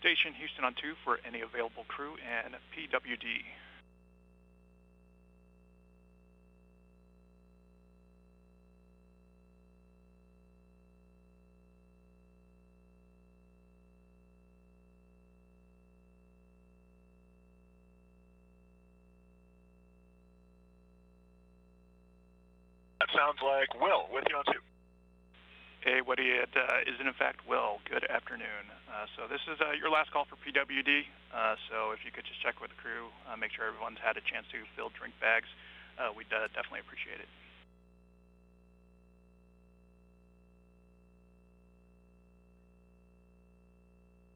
Station Houston on 2 for any available crew and PWD. That sounds like Will with you on 2. Hey, Woody, it is in fact Will. Good afternoon. So this is your last call for PWD. So if you could just check with the crew, make sure everyone's had a chance to fill drink bags, we'd definitely appreciate it.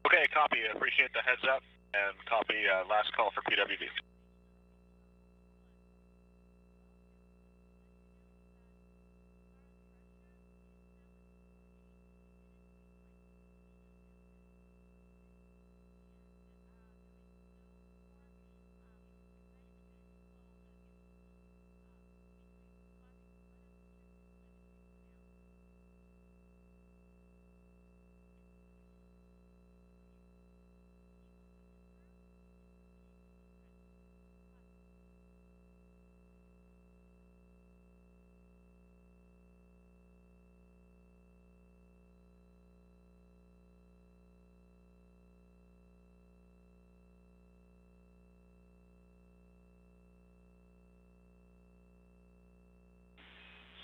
Okay, copy. Appreciate the heads up, and copy last call for PWD.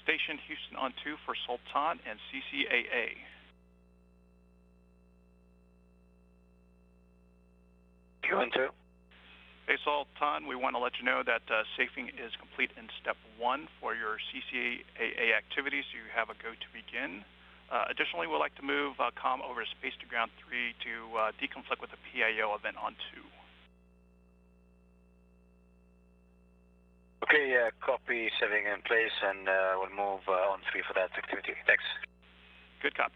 Station Houston on 2 for Sultan and CCAA. You on 2? Hey, Sultan, we want to let you know that safing is complete in step 1 for your CCAA activities. You have a go to begin. Additionally, we'd like to move comm over to Space to Ground 3 to deconflict with the PAO event on 2. Okay, copy, saving in place, and we'll move on 3 for that activity. Thanks. Good copy.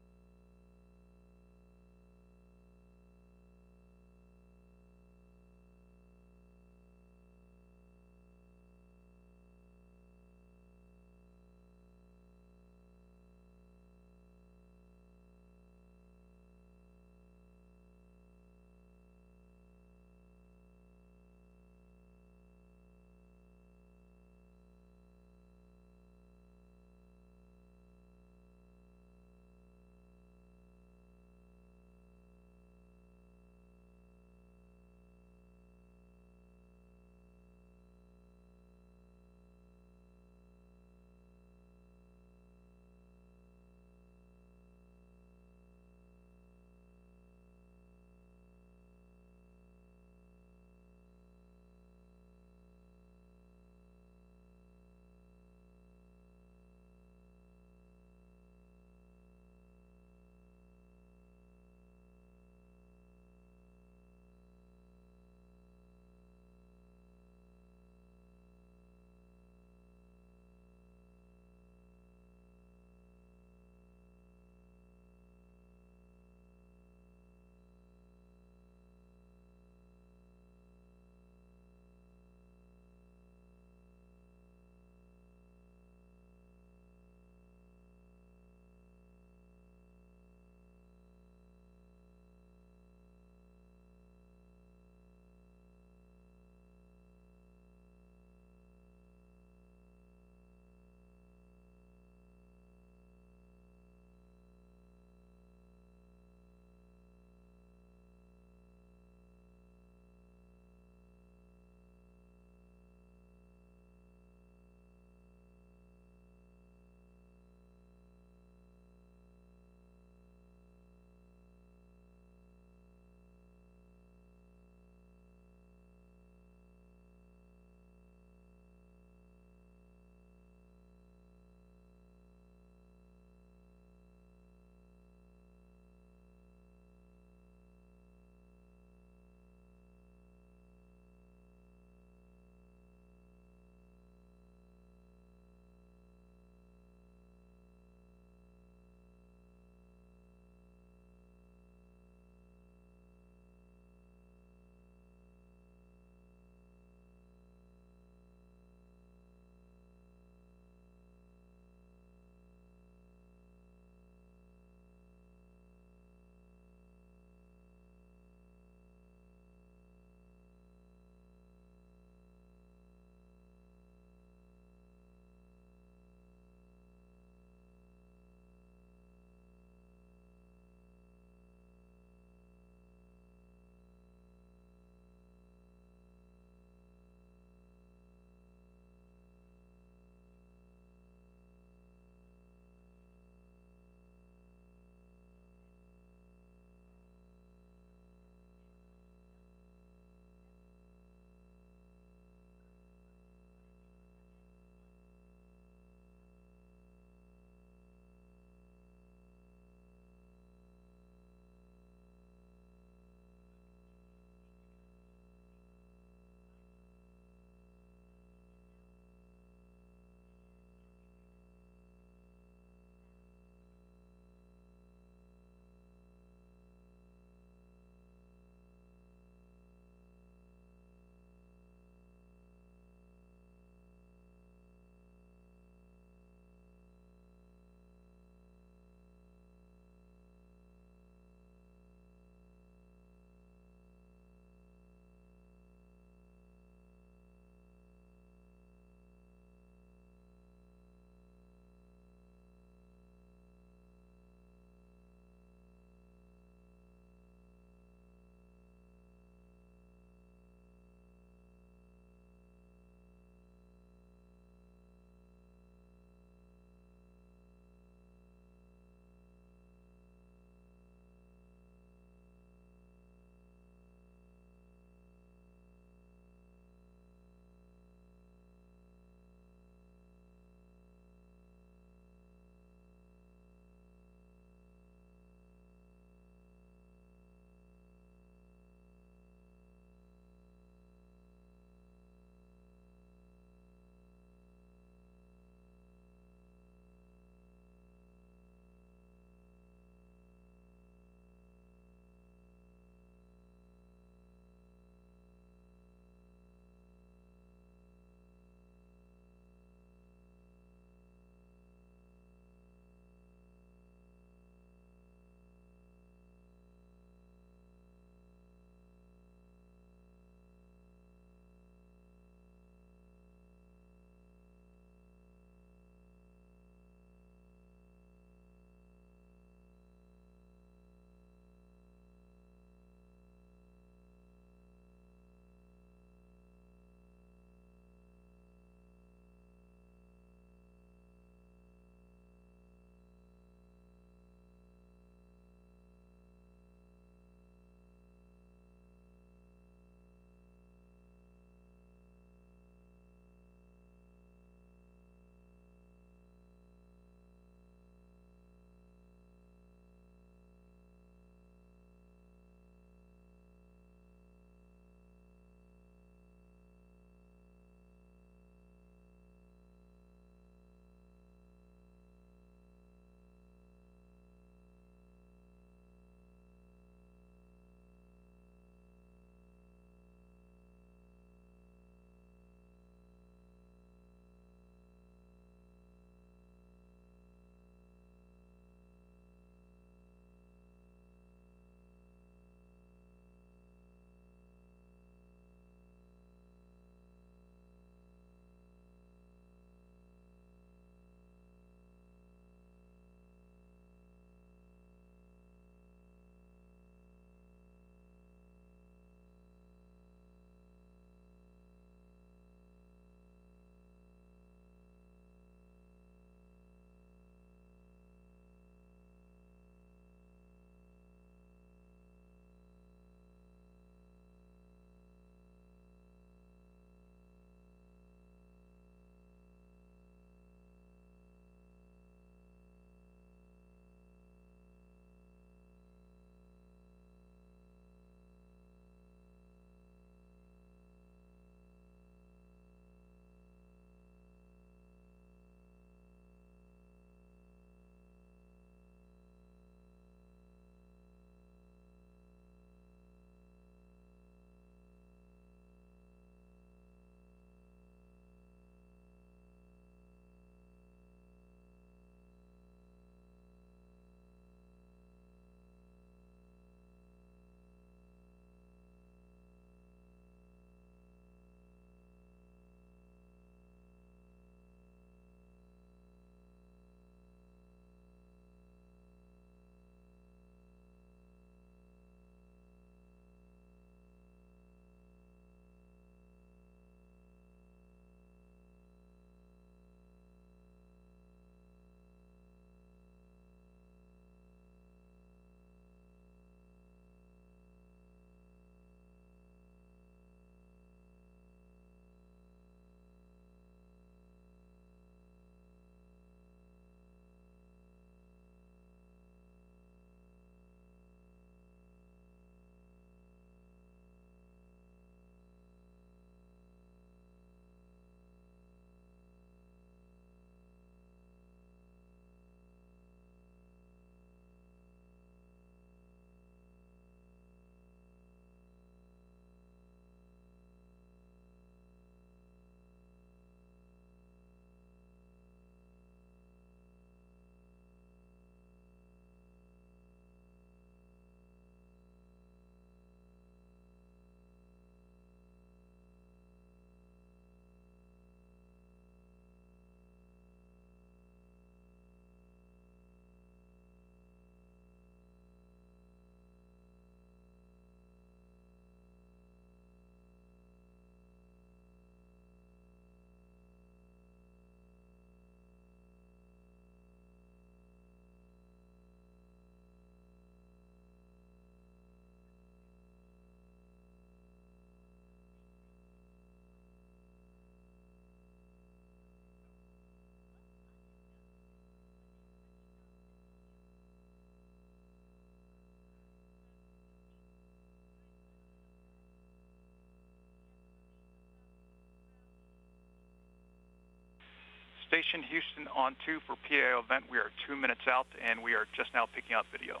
Station Houston on 2 for PAO event. We are 2 minutes out, and we are just now picking up video.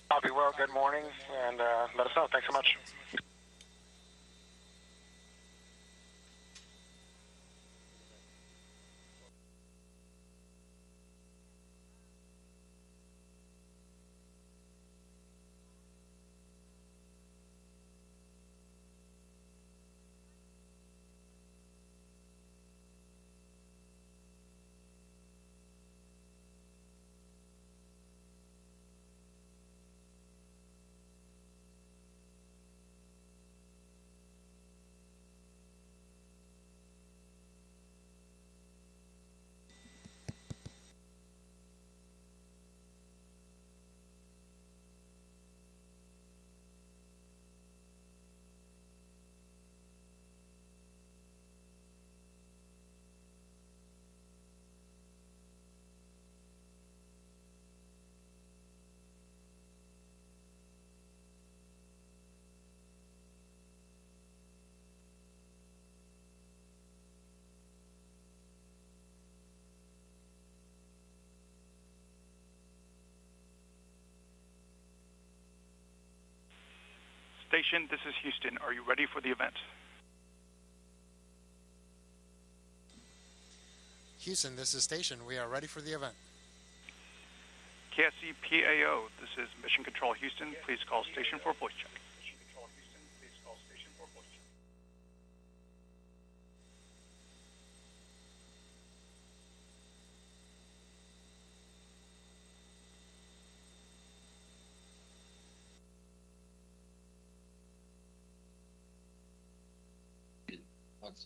Copy, well, good morning, and let us know. Thanks so much. Station, this is Houston. Are you ready for the event? Houston, this is Station. We are ready for the event. KSC PAO, this is Mission Control Houston. Please call station for voice check. Let's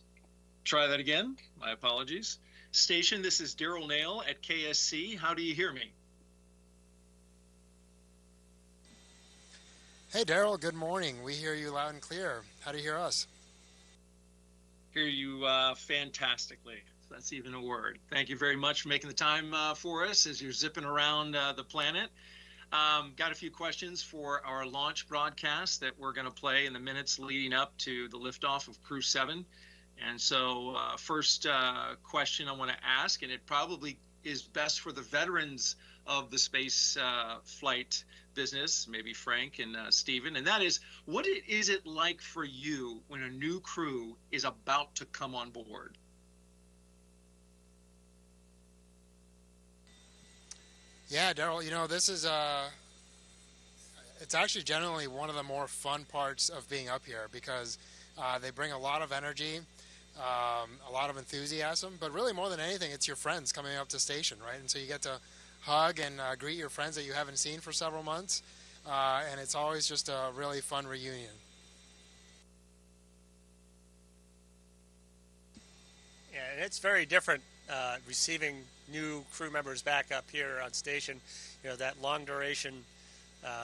try that again. My apologies. Station, this is Daryl Nail at KSC. How do you hear me? Hey, Daryl, good morning. We hear you loud and clear. How do you hear us? Hear you fantastically. That's even a word. Thank you very much for making the time for us as you're zipping around the planet. Got a few questions for our launch broadcast that we're going to play in the minutes leading up to the liftoff of Crew 7. And so first question I want to ask, and it probably is best for the veterans of the space flight business, maybe Frank and Stephen, and that is, what is it like for you when a new crew is about to come on board? Yeah, Daryl, you know, this is it's actually generally one of the more fun parts of being up here because they bring a lot of energy, a lot of enthusiasm, but really more than anything, it's your friends coming up to station, right? And so you get to hug and greet your friends that you haven't seen for several months, and it's always just a really fun reunion. Yeah, and it's very different receiving new crew members back up here on station. You know, that long duration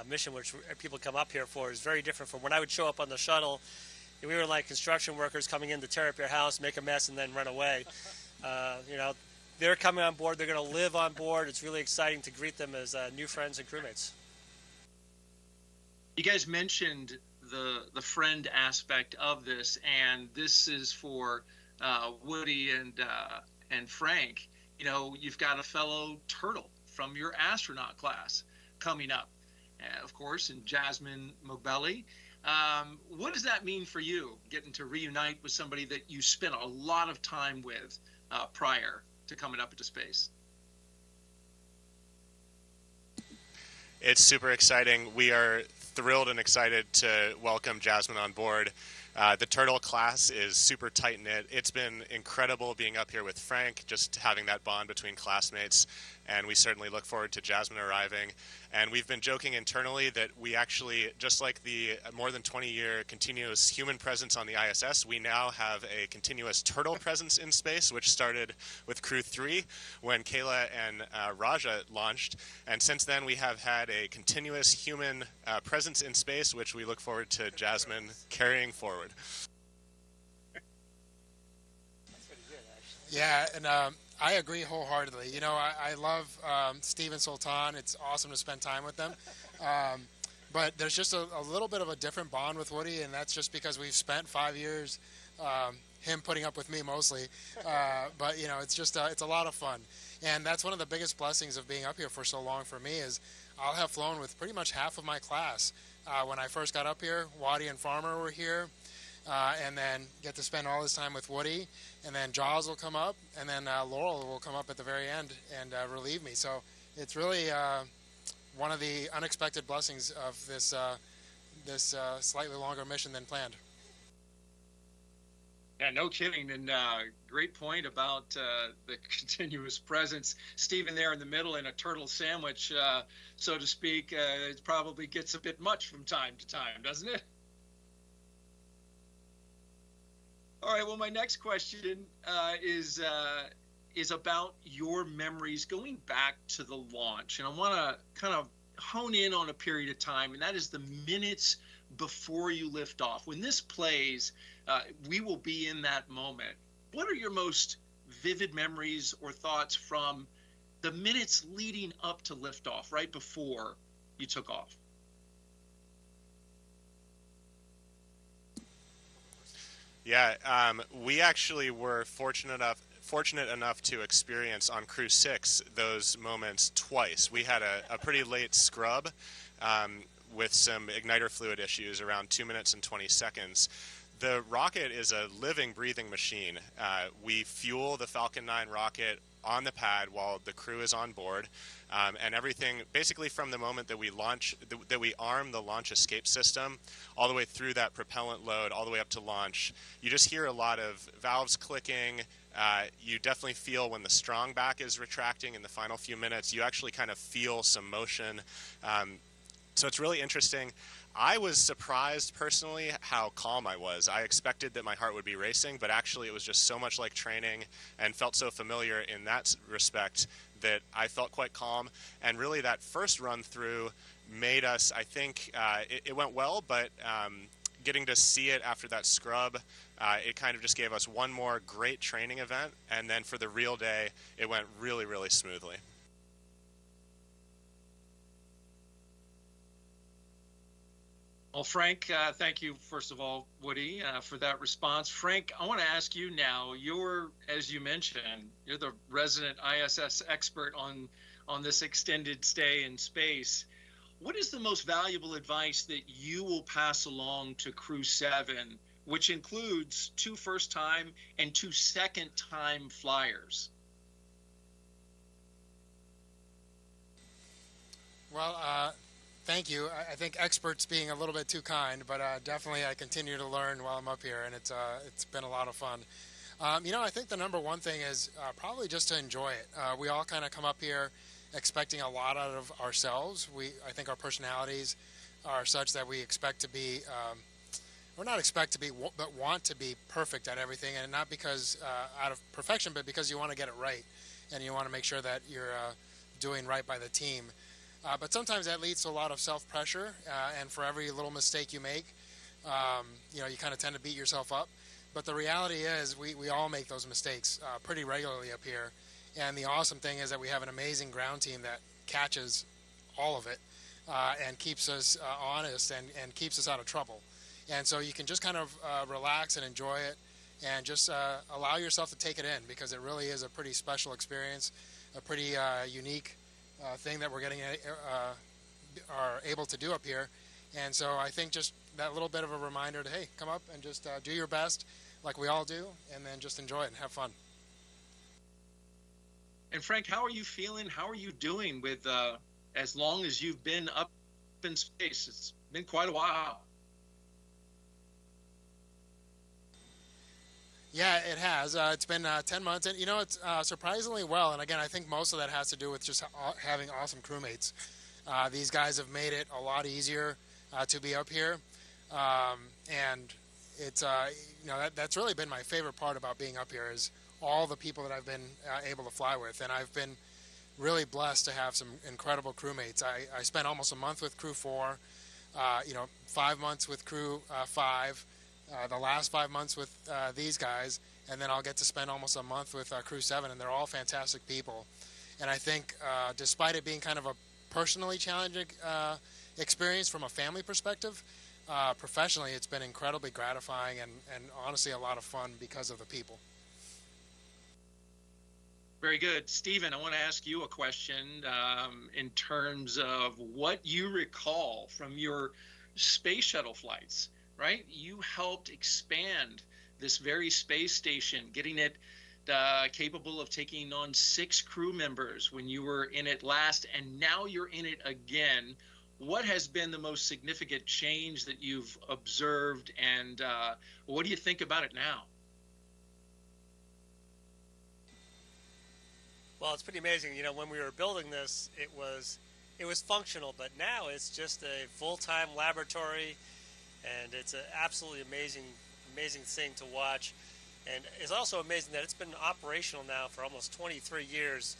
mission which people come up here for is very different from when I would show up on the shuttle. And we were like construction workers coming in to tear up your house, make a mess, and then run away. You know, they're coming on board. They're going to live on board. It's really exciting to greet them as new friends and crewmates. You guys mentioned the friend aspect of this, and this is for Woody and Frank. You know, you've got a fellow turtle from your astronaut class coming up, of course, and Jasmine Mobelli. What does that mean for you, getting to reunite with somebody that you spent a lot of time with prior to coming up into space? It's super exciting. We are thrilled and excited to welcome Jasmine on board. The Turtle class is super tight-knit. It's been incredible being up here with Frank, just having that bond between classmates, and we certainly look forward to Jasmine arriving. And we've been joking internally that we actually, just like the more than 20-year continuous human presence on the ISS, we now have a continuous turtle presence in space, which started with Crew 3 when Kayla and Raja launched. And since then, we have had a continuous human presence in space, which we look forward to Jasmine carrying forward. Yeah, and I agree wholeheartedly. You know, I love Steve and Sultan. It's awesome to spend time with them. but there's just a little bit of a different bond with Woody, and that's just because we've spent 5 years, him putting up with me mostly. But it's just it's a lot of fun, and that's one of the biggest blessings of being up here for so long for me is I'll have flown with pretty much half of my class. When I first got up here, Waddy and Farmer were here, and then get to spend all this time with Woody, and then Jaws will come up, and then Laurel will come up at the very end and relieve me. So it's really one of the unexpected blessings of this slightly longer mission than planned. Yeah, no kidding. And great point about the continuous presence. Stephen there in the middle in a turtle sandwich, so to speak, it probably gets a bit much from time to time, doesn't it? All right, well, my next question is about your memories going back to the launch. And I want to kind of hone in on a period of time, and that is the minutes before you lift off. When this plays, we will be in that moment. What are your most vivid memories or thoughts from the minutes leading up to liftoff, right before you took off? Yeah, we actually were fortunate enough to experience on Crew 6 those moments twice. We had a pretty late scrub with some igniter fluid issues around 2 minutes and 20 seconds. The rocket is a living, breathing machine. We fuel the Falcon 9 rocket on the pad while the crew is on board, and everything basically from the moment that we launch, that we arm the launch escape system, all the way through that propellant load, all the way up to launch. You just hear a lot of valves clicking. You definitely feel when the strong back is retracting in the final few minutes. You actually kind of feel some motion. So it's really interesting. I was surprised personally how calm I was. I expected that my heart would be racing, but actually it was just so much like training and felt so familiar in that respect that I felt quite calm. And really that first run through made us, I think, it went well, but getting to see it after that scrub, it kind of just gave us one more great training event. And then for the real day, it went really, really smoothly. Well, Frank, thank you, first of all, Woody, for that response. Frank, I want to ask you now, as you mentioned, you're the resident ISS expert on this extended stay in space. What is the most valuable advice that you will pass along to Crew 7, which includes 2 first-time and 2 second-time flyers? Well, thank you. I think experts being a little bit too kind, but definitely I continue to learn while I'm up here, and it's been a lot of fun. I think the number one thing is probably just to enjoy it. We all kind of come up here expecting a lot out of ourselves. I think our personalities are such that we expect to be, or not expect to be, but want to be perfect at everything, and not because out of perfection, but because you want to get it right, and you want to make sure that you're doing right by the team. But sometimes that leads to a lot of self-pressure, and for every little mistake you make, you kind of tend to beat yourself up. But the reality is we all make those mistakes pretty regularly up here. And the awesome thing is that we have an amazing ground team that catches all of it and keeps us honest and keeps us out of trouble. And so you can just kind of relax and enjoy it and just allow yourself to take it in, because it really is a pretty special experience, a pretty unique thing that we're are able to do up here. And so I think just that little bit of a reminder to, hey, come up and just do your best like we all do, and then just enjoy it and have fun. And Frank, how are you feeling? How are you doing with as long as you've been up in space? It's been quite a while. Yeah, it has. It's been 10 months, and it's surprisingly well. And again, I think most of that has to do with just having awesome crewmates. These guys have made it a lot easier to be up here, and it's that's really been my favorite part about being up here is all the people that I've been able to fly with, and I've been really blessed to have some incredible crewmates. I spent almost a month with Crew 4, 5 months with Crew 5. The last 5 months with these guys, and then I'll get to spend almost a month with Crew 7, and they're all fantastic people. And I think despite it being kind of a personally challenging experience from a family perspective. Professionally, it's been incredibly gratifying and honestly a lot of fun because of the people. Very good. Stephen, I want to ask you a question in terms of what you recall from your space shuttle flights, right? You helped expand this very space station, getting it capable of taking on 6 crew members when you were in it last, and now you're in it again. What has been the most significant change that you've observed, and what do you think about it now? Well, it's pretty amazing. You know, when we were building this, it was functional, but now it's just a full-time laboratory, and it's an absolutely amazing thing to watch. And it's also amazing that it's been operational now for almost 23 years.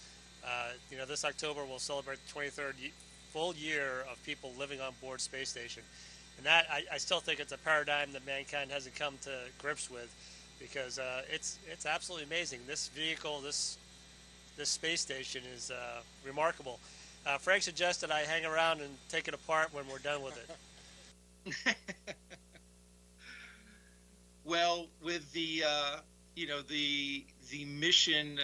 You know, this October we'll celebrate the 23rd full year of people living on board space station, and that I still think it's a paradigm that mankind hasn't come to grips with, because it's absolutely amazing. This vehicle, this space station is remarkable. Frank suggested I hang around and take it apart when we're done with it. Well, with the the mission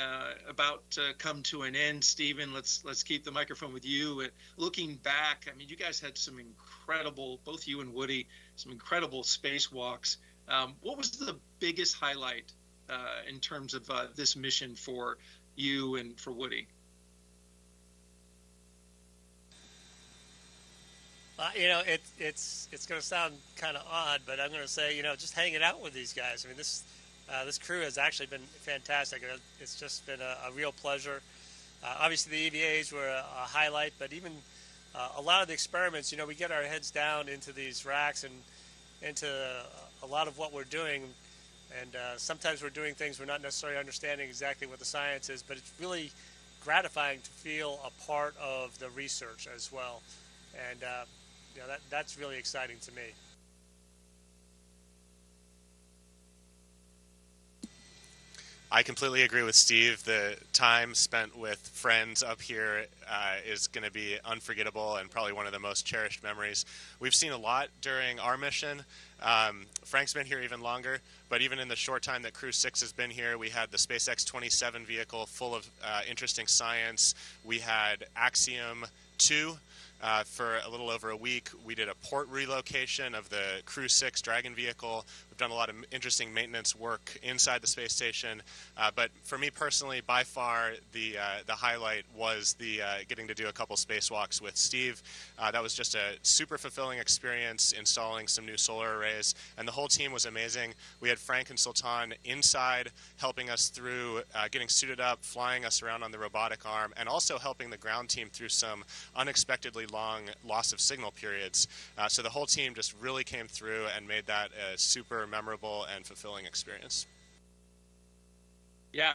about to come to an end, Stephen, let's keep the microphone with you. Looking back, I mean, you guys had some incredible, both you and Woody, some incredible spacewalks. What was the biggest highlight in terms of this mission for you and for Woody? You know, it's going to sound kind of odd, but I'm going to say, you know, just hanging out with these guys. I mean, this crew has actually been fantastic. It's just been a real pleasure. Obviously, the EVAs were a highlight, but even a lot of the experiments, you know, we get our heads down into these racks and into a lot of what we're doing. And sometimes we're doing things we're not necessarily understanding exactly what the science is, but it's really gratifying to feel a part of the research as well. And you know, that's really exciting to me. I completely agree with Steve. The time spent with friends up here is going to be unforgettable and probably one of the most cherished memories. We've seen a lot during our mission. Frank's been here even longer, but even in the short time that Crew 6 has been here, we had the SpaceX 27 vehicle full of interesting science. We had Axiom 2. For a little over a week. We did a port relocation of the Crew 6 Dragon vehicle. We've done a lot of interesting maintenance work inside the space station. But for me personally, by far, the highlight was the getting to do a couple spacewalks with Steve. That was just a super fulfilling experience, installing some new solar arrays, and the whole team was amazing. We had Frank and Sultan inside helping us through getting suited up, flying us around on the robotic arm, and also helping the ground team through some unexpectedly long loss of signal periods. So the whole team just really came through and made that a super memorable and fulfilling experience. Yeah,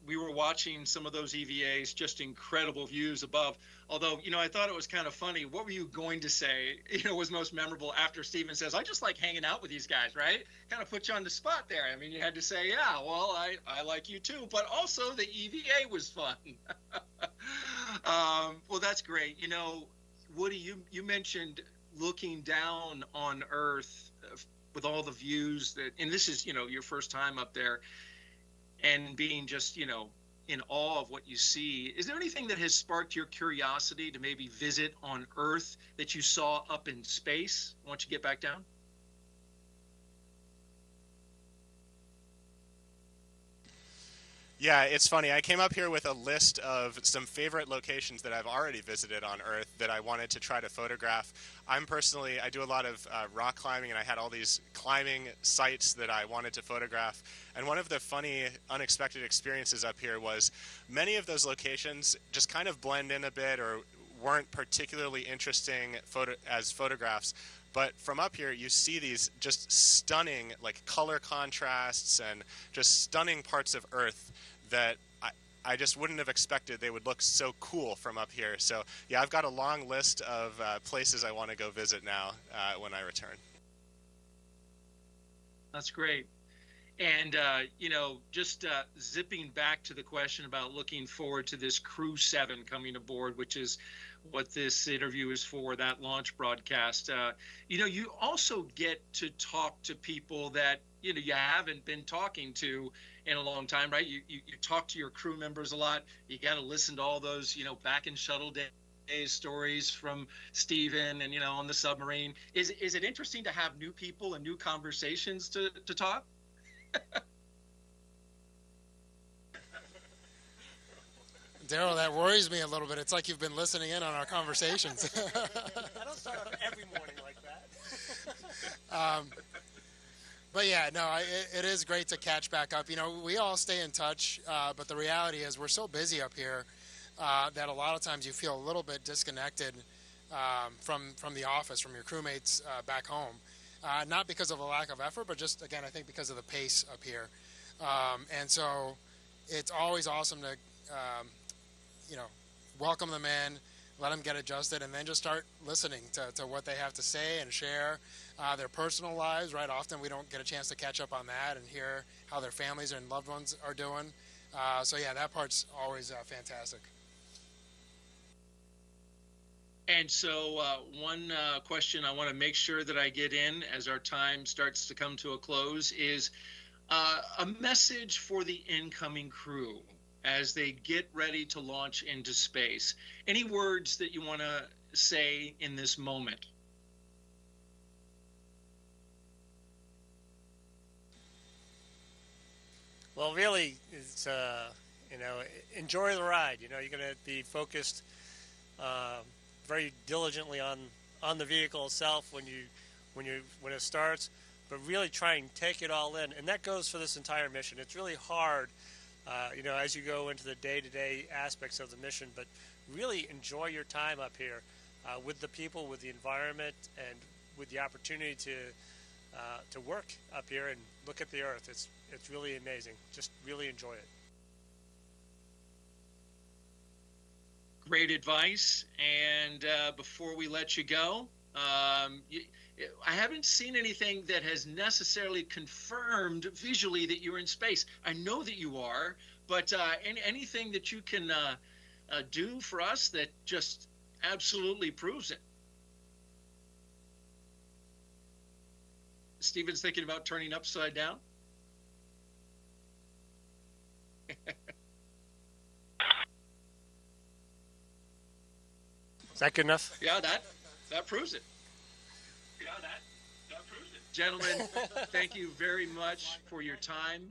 we were watching some of those EVAs, just incredible views above. Although, you know, I thought it was kind of funny. What were you going to say, you know, was most memorable after Stephen says, I just like hanging out with these guys, right? Kind of put you on the spot there. I mean, you had to say, yeah, well, I like you too, but also the EVA was fun. Well, that's great. You know, Woody, you mentioned looking down on Earth with all the views that, and this is, you know, your first time up there, and being just, you know, in awe of what you see. Is there anything that has sparked your curiosity to maybe visit on Earth that you saw up in space once you get back down? Yeah, it's funny. I came up here with a list of some favorite locations that I've already visited on Earth that I wanted to try to photograph. I do a lot of rock climbing, and I had all these climbing sites that I wanted to photograph. And one of the funny, unexpected experiences up here was many of those locations just kind of blend in a bit or weren't particularly interesting as photographs. But from up here, you see these just stunning, like, color contrasts and just stunning parts of Earth that I just wouldn't have expected they would look so cool from up here. So, yeah, I've got a long list of places I want to go visit now when I return. That's great. And, you know, just zipping back to the question about looking forward to this Crew 7 coming aboard, which is what this interview is for, that launch broadcast. You also get to talk to people that, you haven't been talking to in a long time, right? You talk to your crew members a lot. You got to listen to all those, back in shuttle days stories from Stephen and, on the submarine. Is it interesting to have new people and new conversations to talk? Daryl, that worries me a little bit. It's like you've been listening in on our conversations. I don't start off every morning like that. But yeah, no, it is great to catch back up. We all stay in touch, but the reality is we're so busy up here that a lot of times you feel a little bit disconnected from the office, from your crewmates back home. Not because of a lack of effort, but just, again, I think because of the pace up here. And so it's always awesome to welcome them in, let them get adjusted, and then just start listening to what they have to say and share their personal lives, right? Often we don't get a chance to catch up on that and hear how their families and loved ones are doing. So yeah, that part's always fantastic. And so one question I want to make sure that I get in as our time starts to come to a close is a message for the incoming crew as they get ready to launch into space. Any words that you want to say in this moment? Well, really, it's enjoy the ride. You're going to be focused very diligently on the vehicle itself when it starts, but really try and take it all in. And that goes for this entire mission. It's really hard, as you go into the day-to-day aspects of the mission, but really enjoy your time up here with the people, with the environment, and with the opportunity to work up here and look at the Earth. It's really amazing. Just really enjoy it. Great advice. And before we let you go, I haven't seen anything that has necessarily confirmed visually that you're in space. I know that you are, but anything that you can do for us that just absolutely proves it. Stephen's thinking about turning upside down. Is that good enough? Yeah, that proves it. Yeah, that proves it. Gentlemen, thank you very much for your time.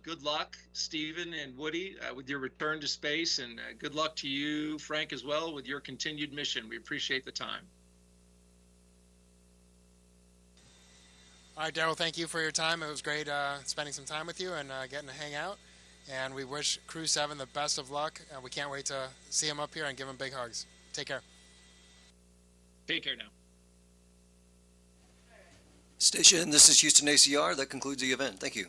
Good luck, Stephen and Woody, with your return to space, and good luck to you, Frank, as well, with your continued mission. We appreciate the time. All right, Daryl, thank you for your time. It was great spending some time with you and getting to hang out. And we wish Crew 7 the best of luck. And we can't wait to see him up here and give him big hugs. Take care. Take care now. Station, this is Houston ACR. That concludes the event. Thank you.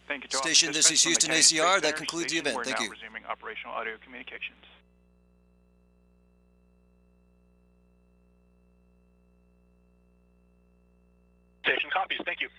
Thank you to all Station, this is participants Houston on the Kennedy ACR. Space That Center concludes the station. event. We're Thank now you. resuming operational audio communications. Station copies. Thank you.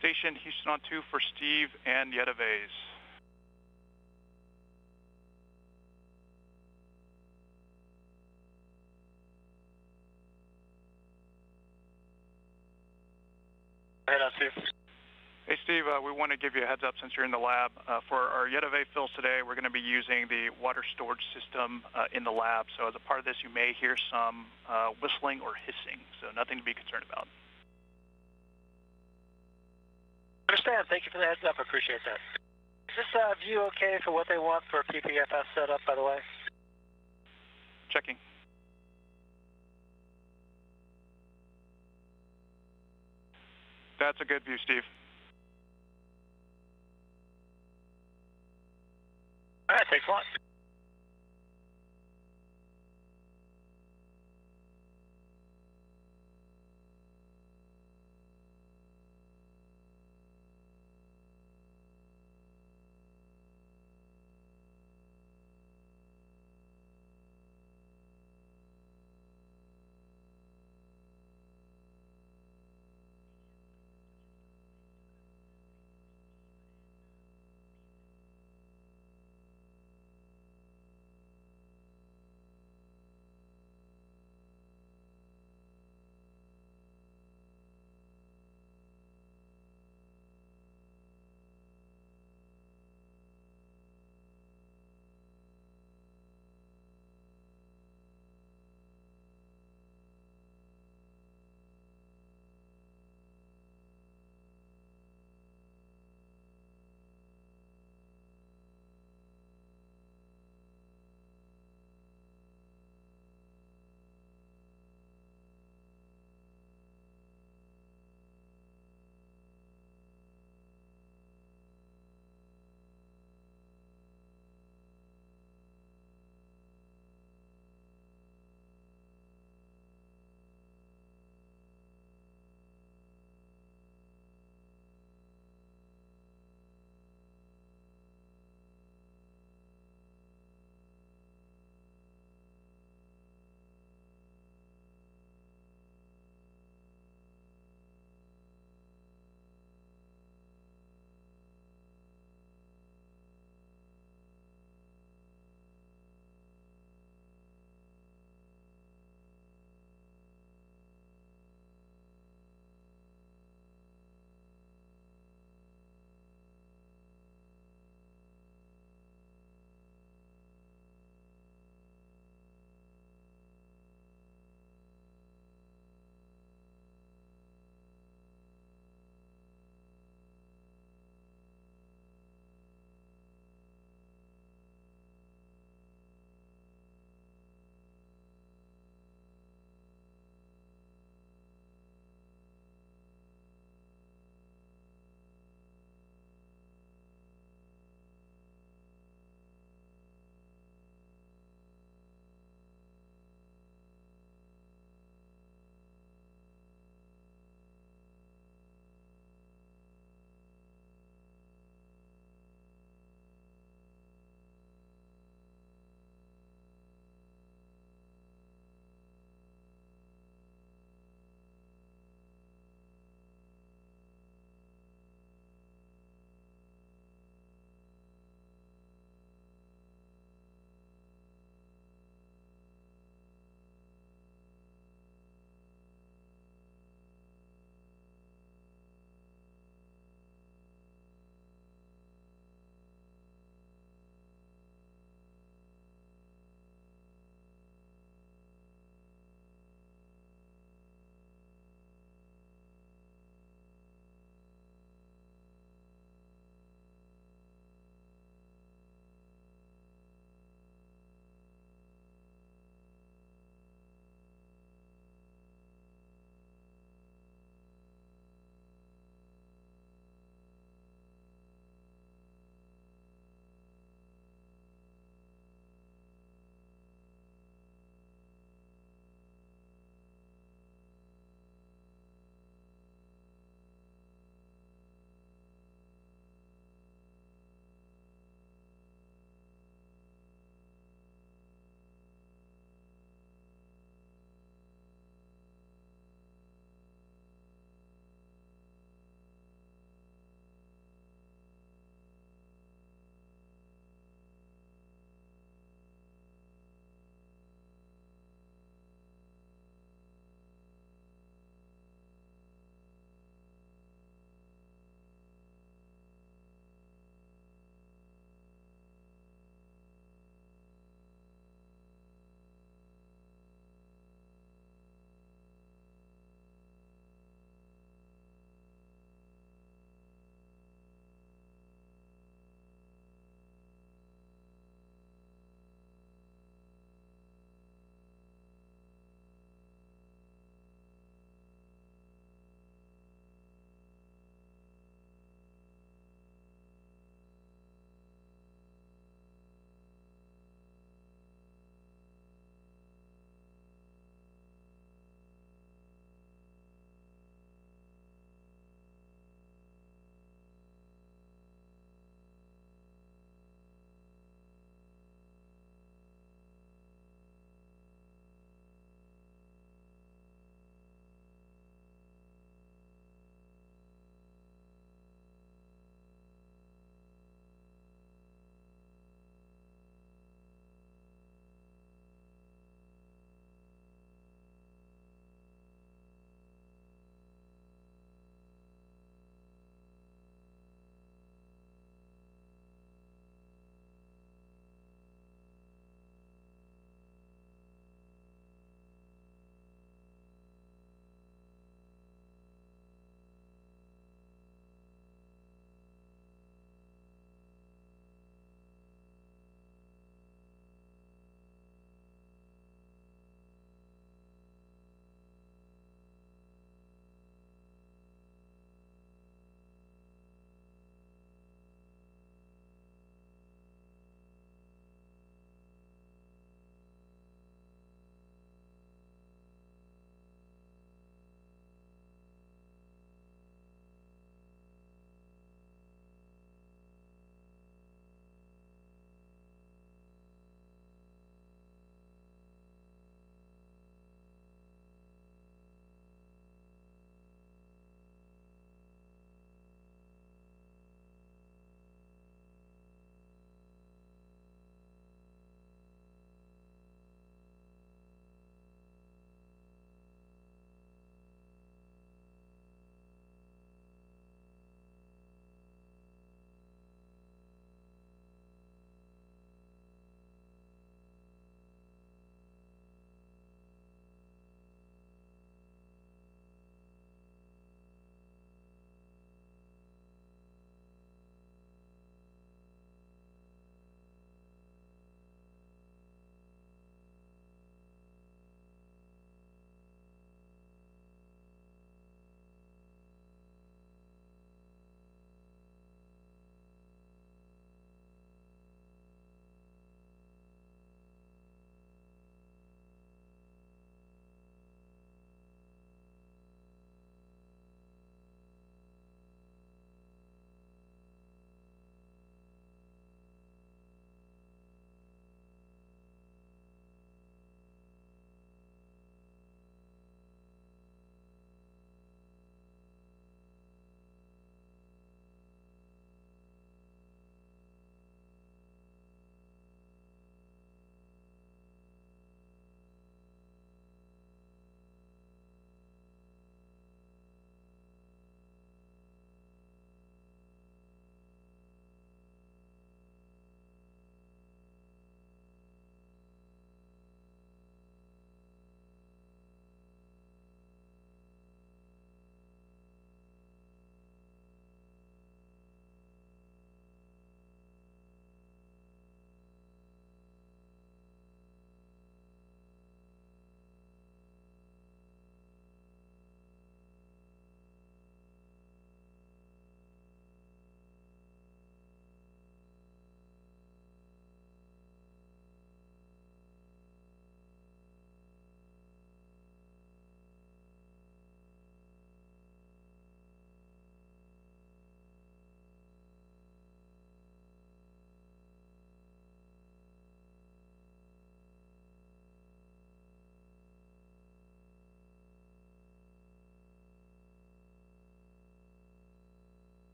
Station Houston on 2 for Steve and Yetaves. Head on, Steve. Hey, Steve, we want to give you a heads up since you're in the lab. For our Yetave fills today, we're going to be using the water storage system in the lab. So as a part of this, you may hear some whistling or hissing. So nothing to be concerned about. Understand. Thank you for the heads up. I appreciate that. Is this view okay for what they want for PPFS setup, by the way? Checking. That's a good view, Steve. All right, thanks a lot.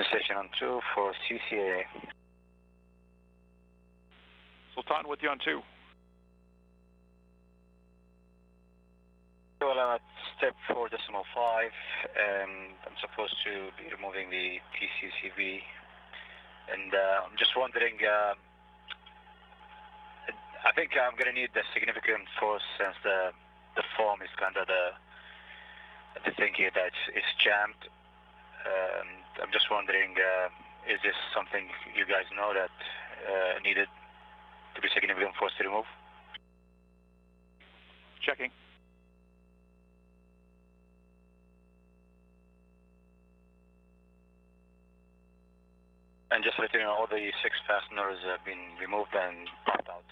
Station on 2 for CCAA. Sultan with you on 2. Well, I'm at step 4.5, and I'm supposed to be removing the TCCV. And I'm just wondering, I think I'm going to need the significant force since the foam is kind of the thing here that is jammed. I'm just wondering, is this something you guys know that needed to be significant force to remove? Checking. And just to let you know, all the 6 fasteners have been removed and popped out.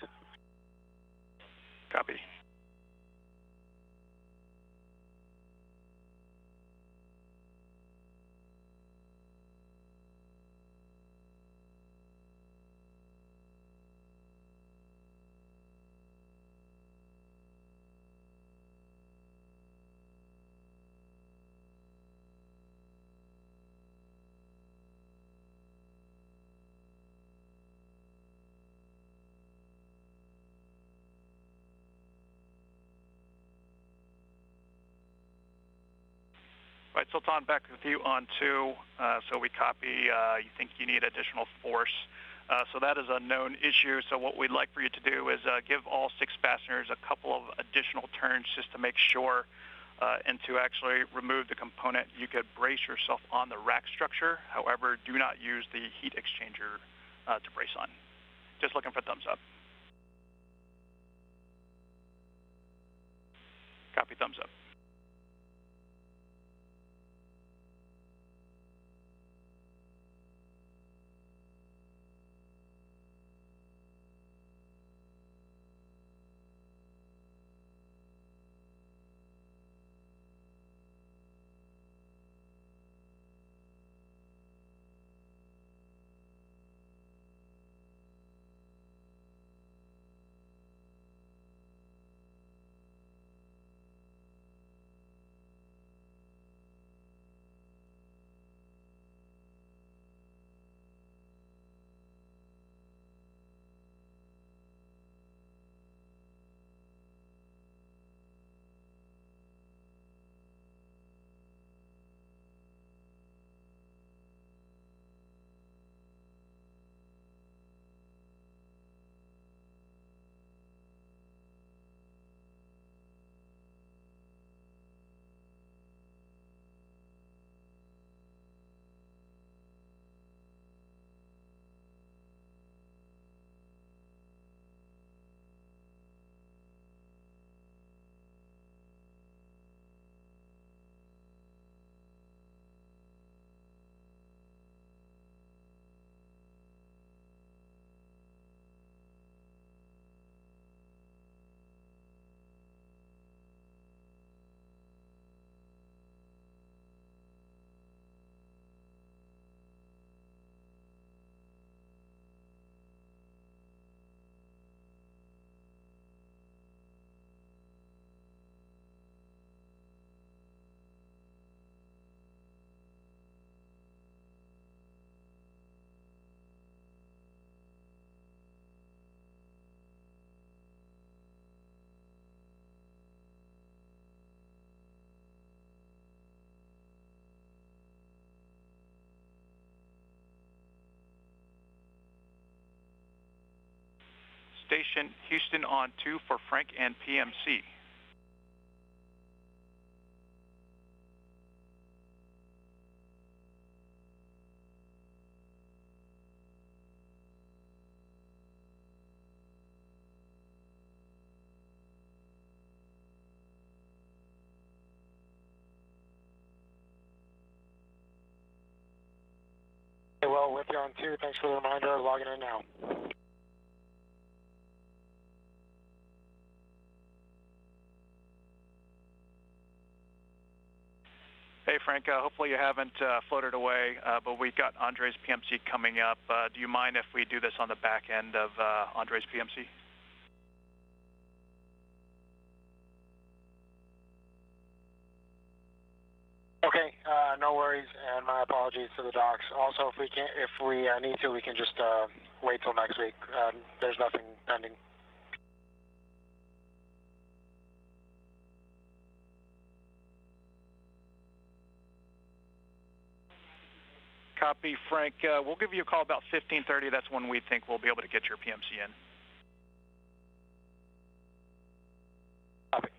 Copy. Right, Sultan, back with you on 2. So we copy, you think you need additional force. So that is a known issue. So what we'd like for you to do is give all 6 fasteners a couple of additional turns just to make sure, and to actually remove the component. You could brace yourself on the rack structure. However, do not use the heat exchanger to brace on. Just looking for thumbs up. Copy, thumbs up. Station Houston on 2 for Frank and PMC. Well, with you on 2, thanks for the reminder, logging in now. Hey, Frank, hopefully you haven't floated away, but we've got Andre's PMC coming up. Do you mind if we do this on the back end of Andre's PMC? Okay, No worries, and my apologies to the docs. Also, if we need to, we can just wait till next week. There's nothing pending. Copy, Frank. We'll give you a call about 15:30. That's when we think we'll be able to get your PMC in. Copy.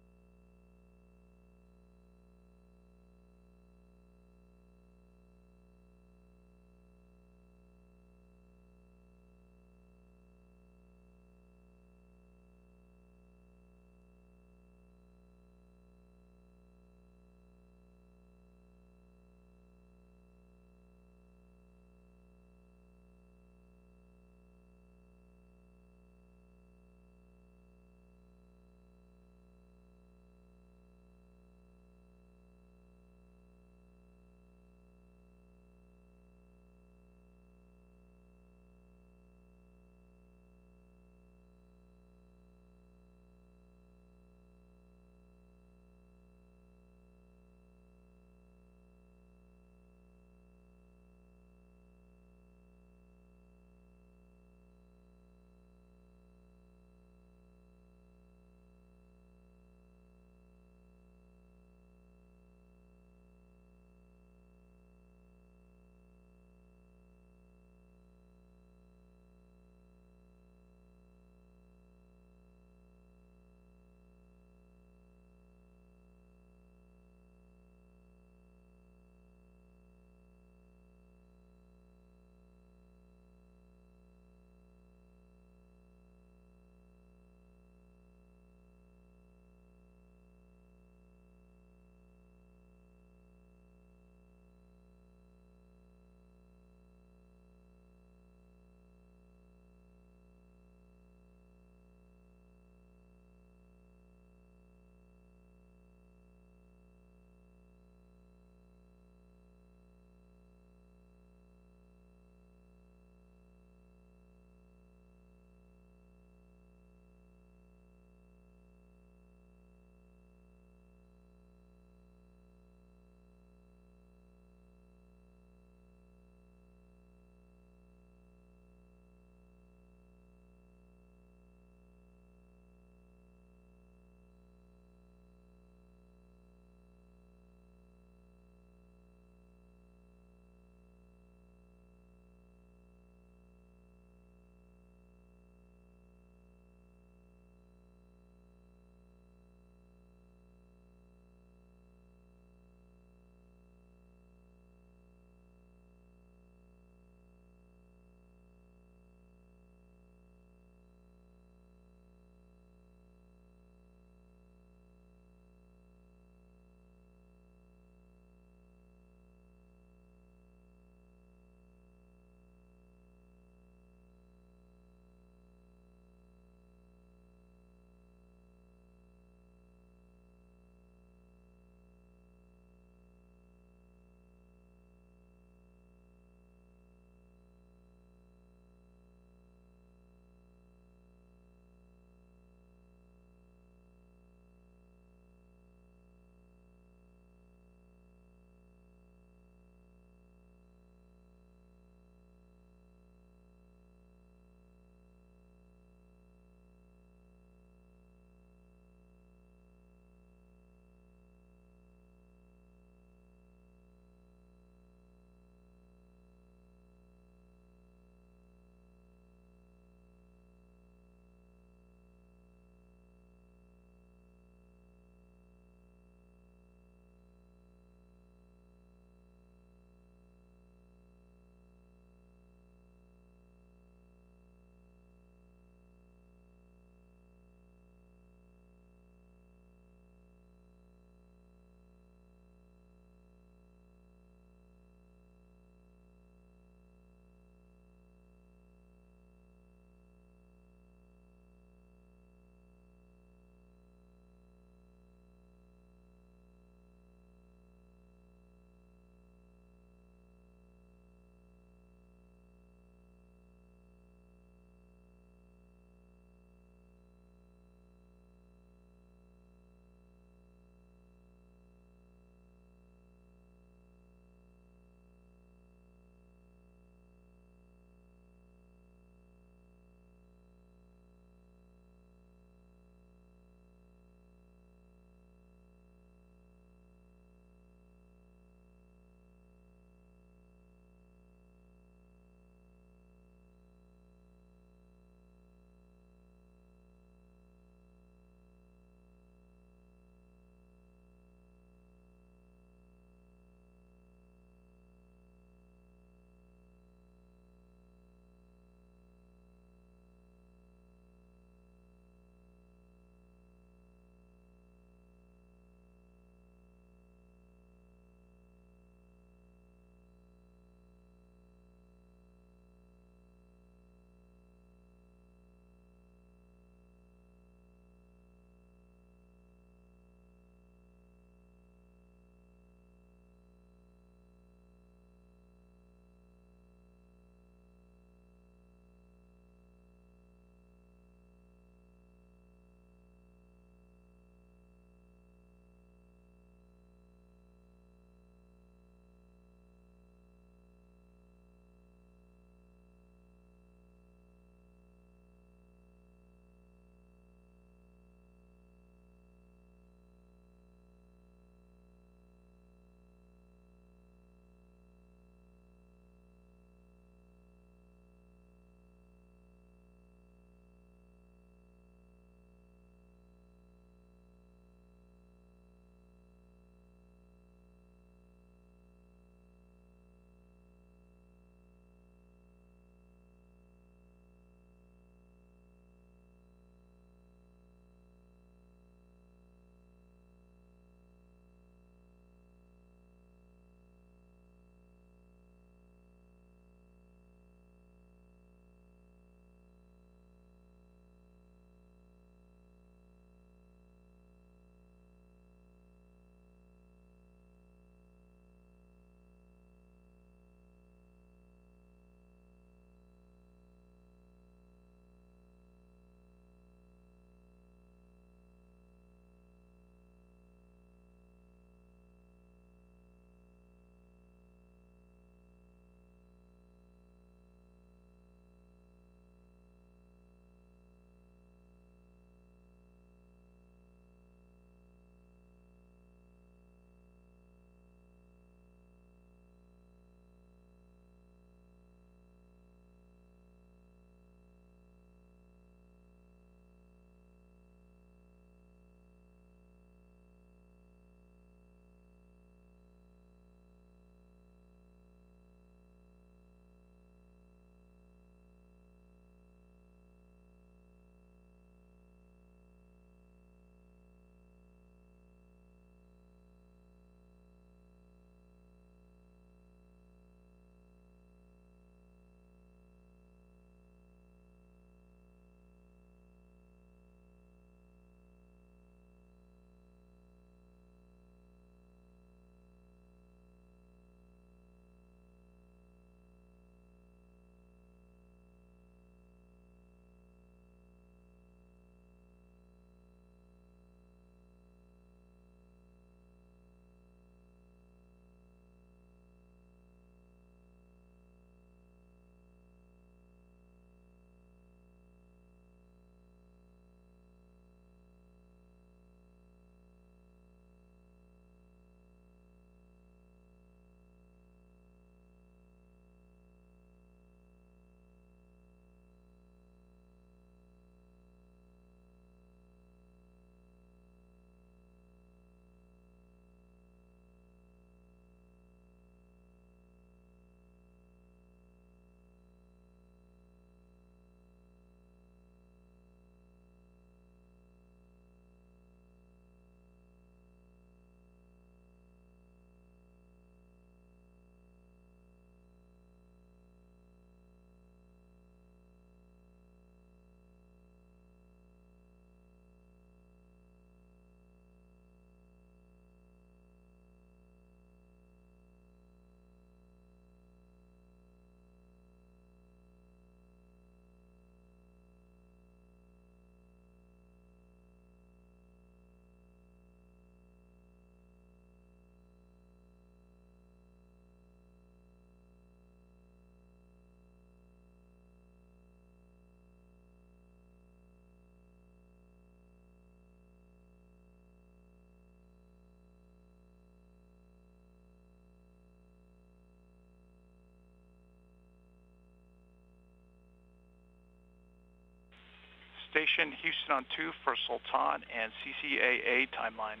station, Houston on 2 for Sultan and CCAA timeline.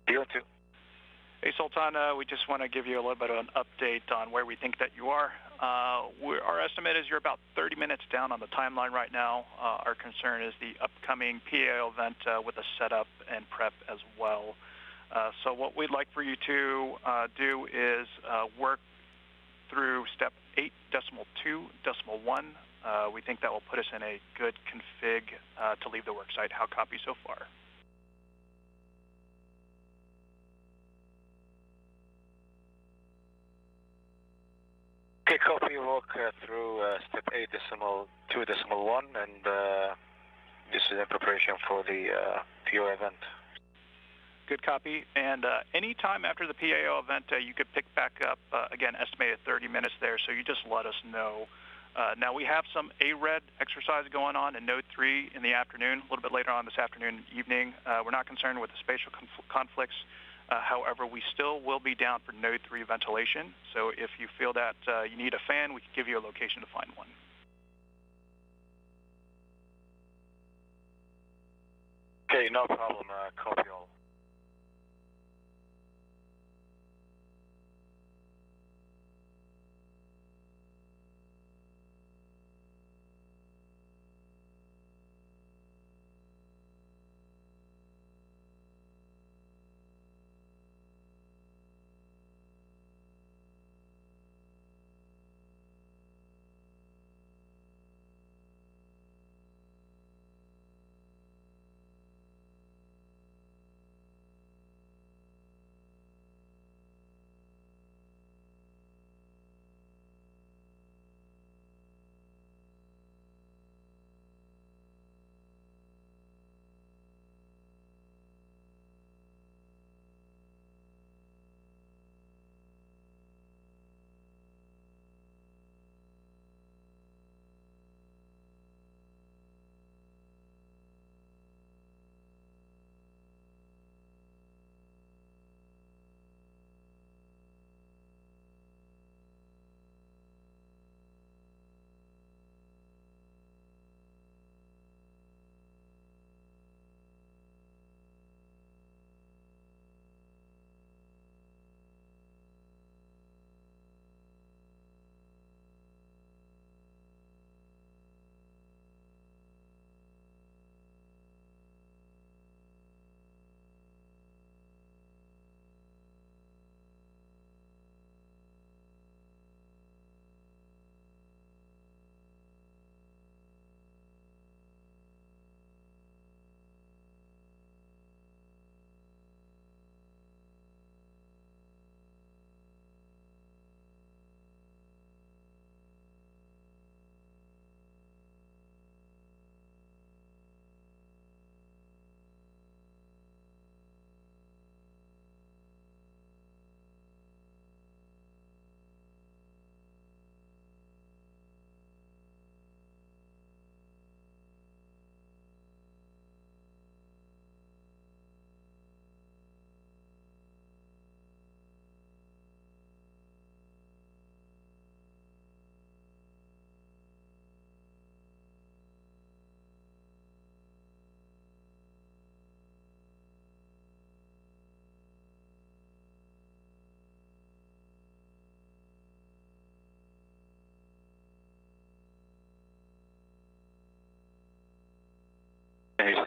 You too. Hey, Sultan, we just want to give you a little bit of an update on where we think that you are. Our estimate is you're about 30 minutes down on the timeline right now. Our concern is the upcoming PAO event with the setup and prep as well. So what we'd like for you to do is work through step 8.2.1. We think that will put us in a good config to leave the work site. How copy so far? Okay, copy. Walk through step 8.2.1, and this is in preparation for the PO event. Good copy. And any time after the PAO event, you could pick back up, again, estimated 30 minutes there, so you just let us know. Now, we have some ARED exercise going on in Node 3 in the afternoon, a little bit later on this afternoon and evening. We're not concerned with the spatial conflicts. However, we still will be down for Node 3 ventilation, so if you feel that you need a fan, we can give you a location to find one. Okay, no problem. Copy all.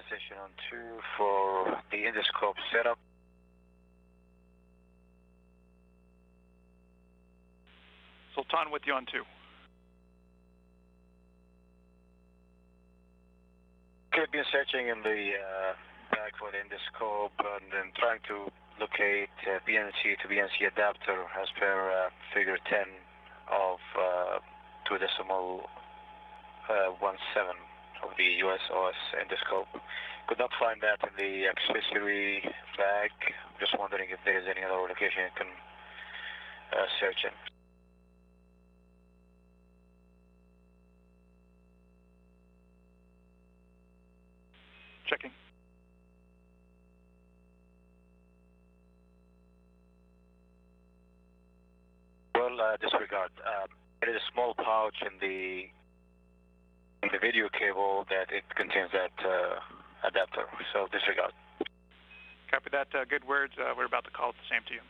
Session on 2 for the endoscope setup. Sultan with you on 2. Okay, been searching in the bag for the endoscope and then trying to locate BNC to BNC adapter as per figure 10 of 2.17 of the USOS endoscope. Could not find that in the accessory bag. Just wondering if there is any other location you can search in. Checking. Well, disregard. There is a small pouch in the video cable that it contains that adapter. So disregard. Copy that. Good words. We're about to call it the same to you.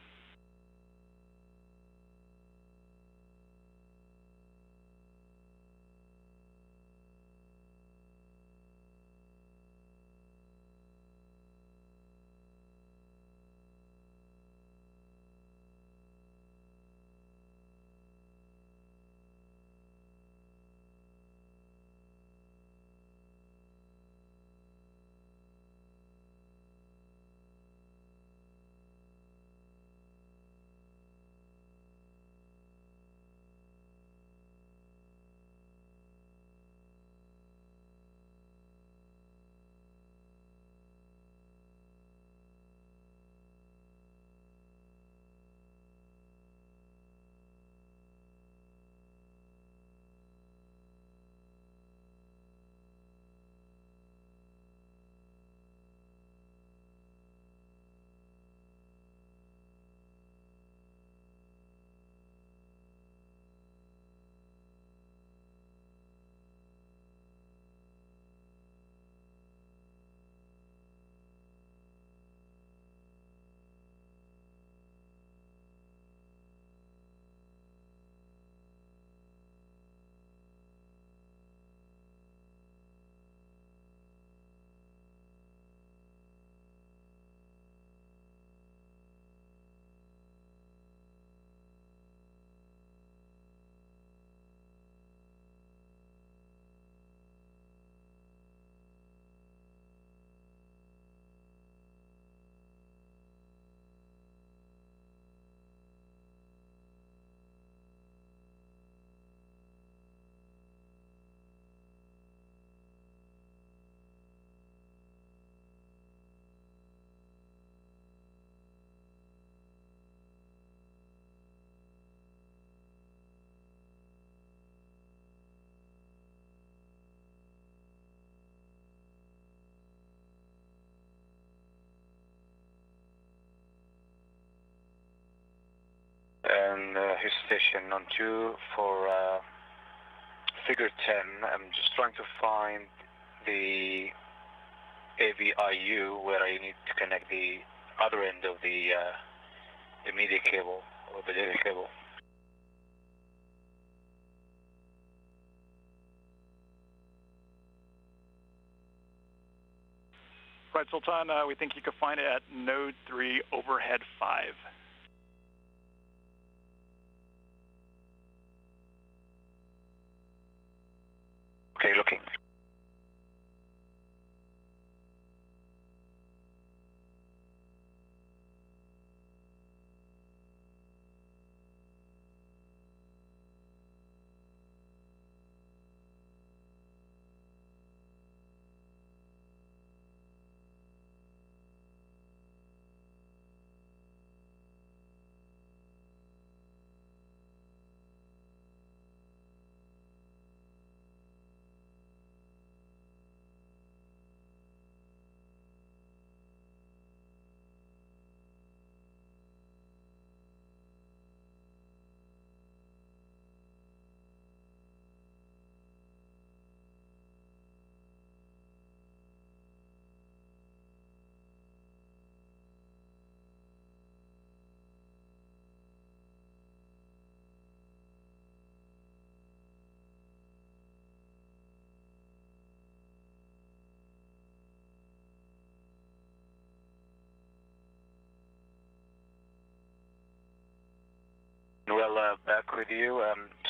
And his station on 2 for figure 10. I'm just trying to find the AVIU where I need to connect the other end of the media cable or the data cable. Right, Sultan, we think you could find it at node 3, overhead 5. Okay, looking. Well, back with you.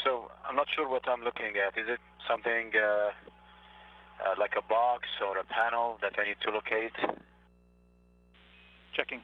So I'm not sure what I'm looking at. Is it something like a box or a panel that I need to locate? Checking.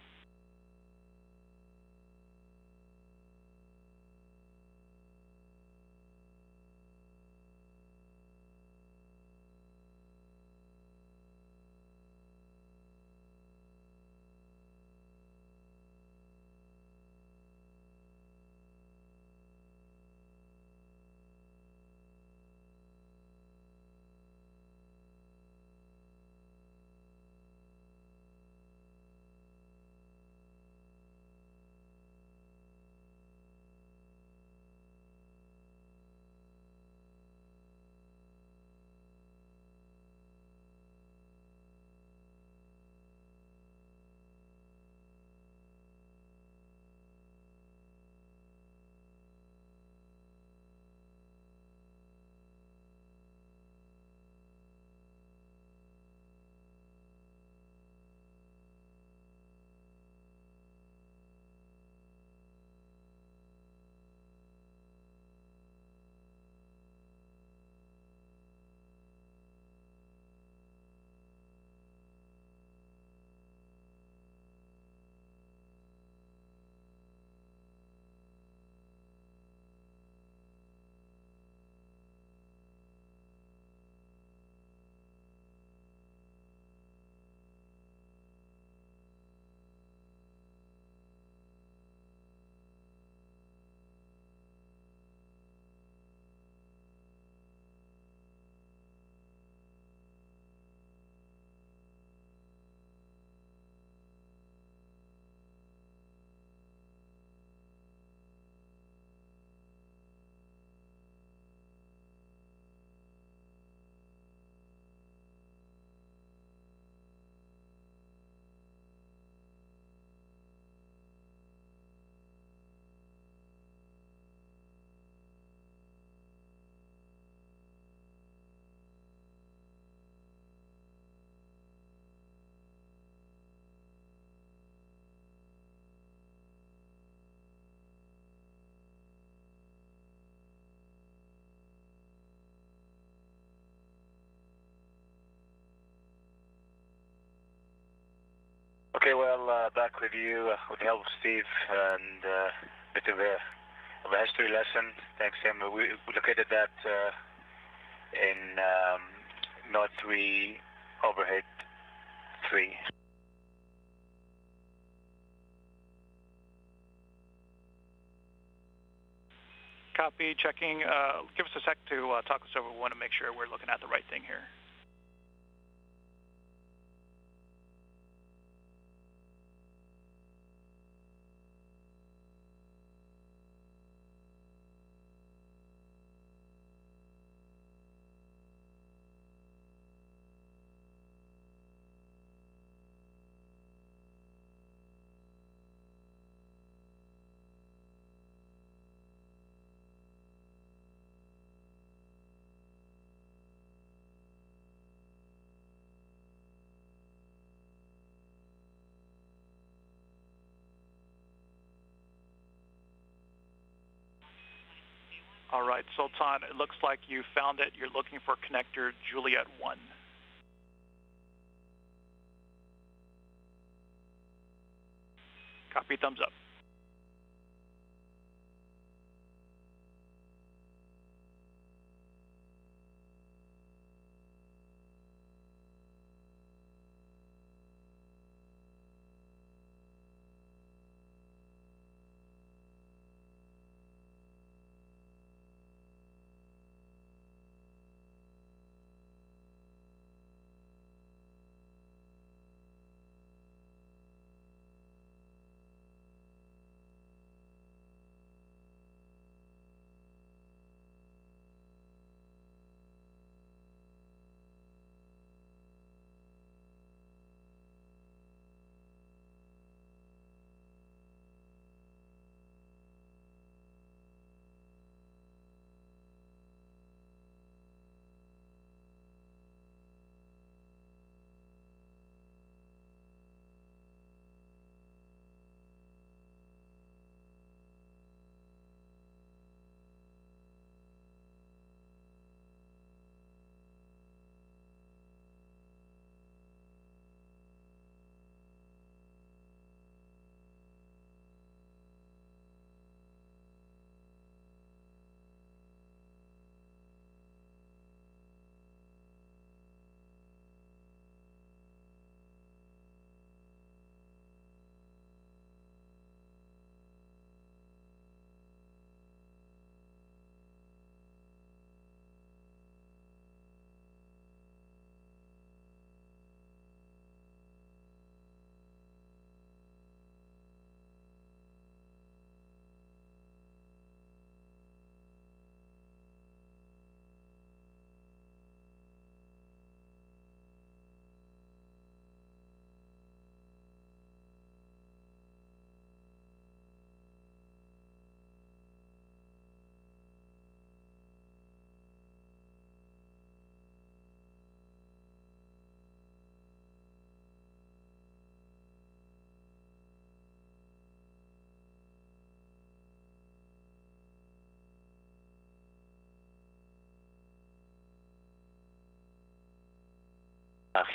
Okay, well, back with you with the help of Steve and a bit of a history lesson. Thanks, Tim. We located that in North 3, overhead 3. Copy, checking. Give us a sec to talk us over. We want to make sure we're looking at the right thing here. All right, Sultan, it looks like you found it. You're looking for connector Juliet 1. Copy, thumbs up.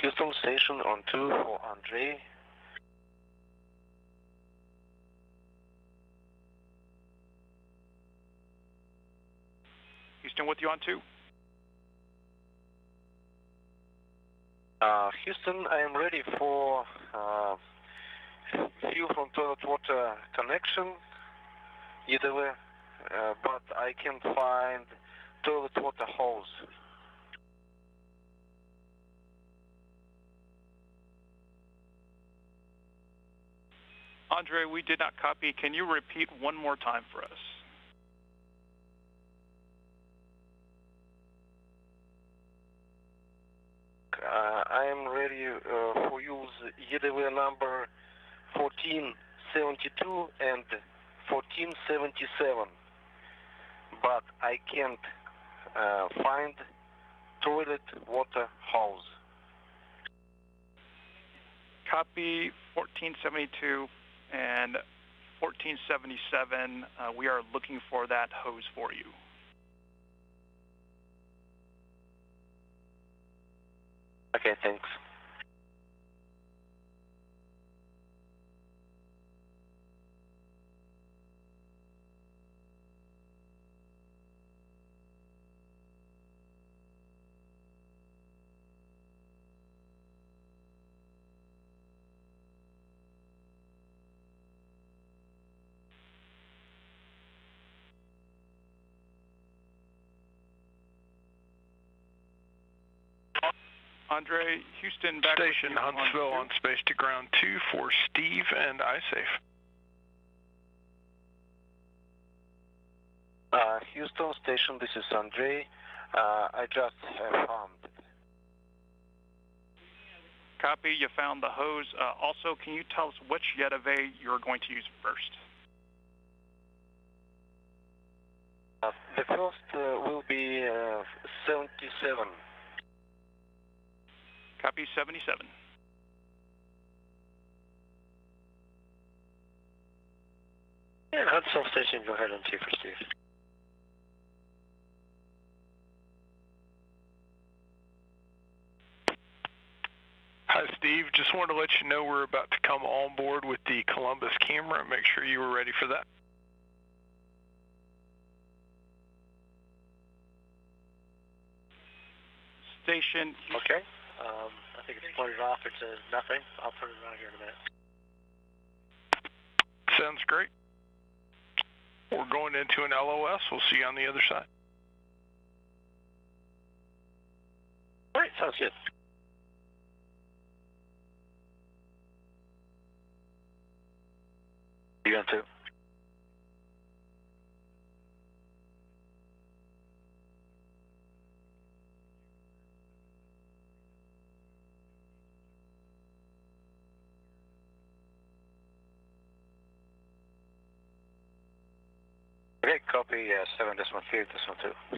Houston station on 2 for Andre. Houston with you on 2. Houston, I am ready for fuel from toilet water connection, either way, but I can't find toilet water hose. Andre, we did not copy. Can you repeat one more time for us? I am ready for use either way number 1472 and 1477, but I can't find toilet water hose. Copy 1472 and 1477. We are looking for that hose for you. Okay, thanks. Andre, Houston, back Station with you Huntsville on space to ground 2 for Steve and iSafe. Houston Station, this is Andre. I just found it. Copy, you found the hose. Also, can you tell us which Yetave you're going to use first? The first will be 77. Copy, 77. And Huntsville Station, go ahead and 2 for Steve. Hi, Steve. Just wanted to let you know we're about to come on board with the Columbus camera and make sure you were ready for that. Station. Okay. I think it's pointed off. It says nothing. I'll turn it around here in a minute. Sounds great. We're going into an LOS. We'll see you on the other side. All right, sounds good. You got to. Okay, copy 7 this one here, this one too.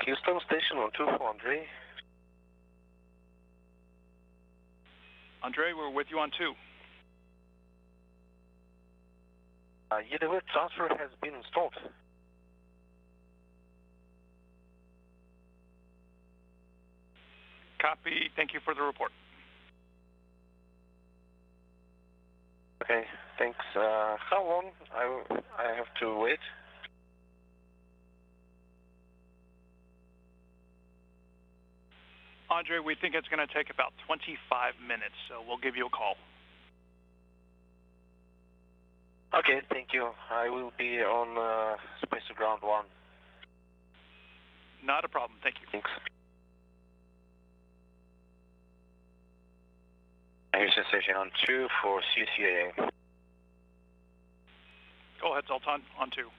Houston, station 124, Andre. Andre, we're with you on 2. Yeah, the word transfer has been installed. Copy. Thank you for the report. Okay, thanks. How long I have to wait? Andre, we think it's going to take about 25 minutes, so we'll give you a call. Okay, thank you. I will be on Space to Ground 1. Not a problem. Thank you. Thanks. Houston station on 2 for CCAA. Go ahead, Zoltan, on 2.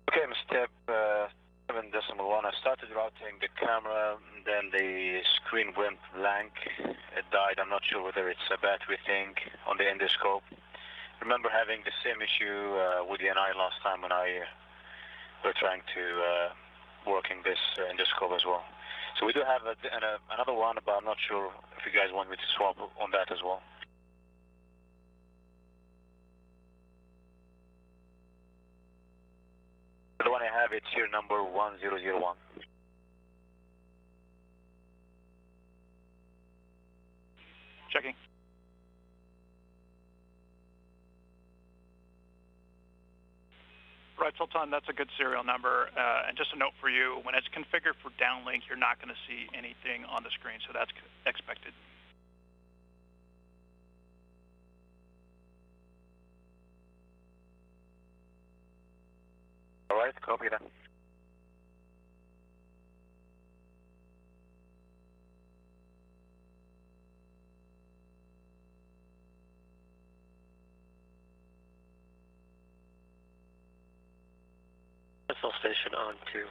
Okay, step 7.1. I started routing the camera, then the screen went blank. It died. I'm not sure whether it's a battery thing on the endoscope. Remember having the same issue with the NI last time when I were trying to working this endoscope as well. So we do have another one, but I'm not sure if you guys want me to swap on that as well. The one I have, it's here number 1001. Checking. Right, Sultan, that's a good serial number. And just a note for you, when it's configured for downlink, you're not going to see anything on the screen, so that's expected. All right, copy that. Missile station on 2.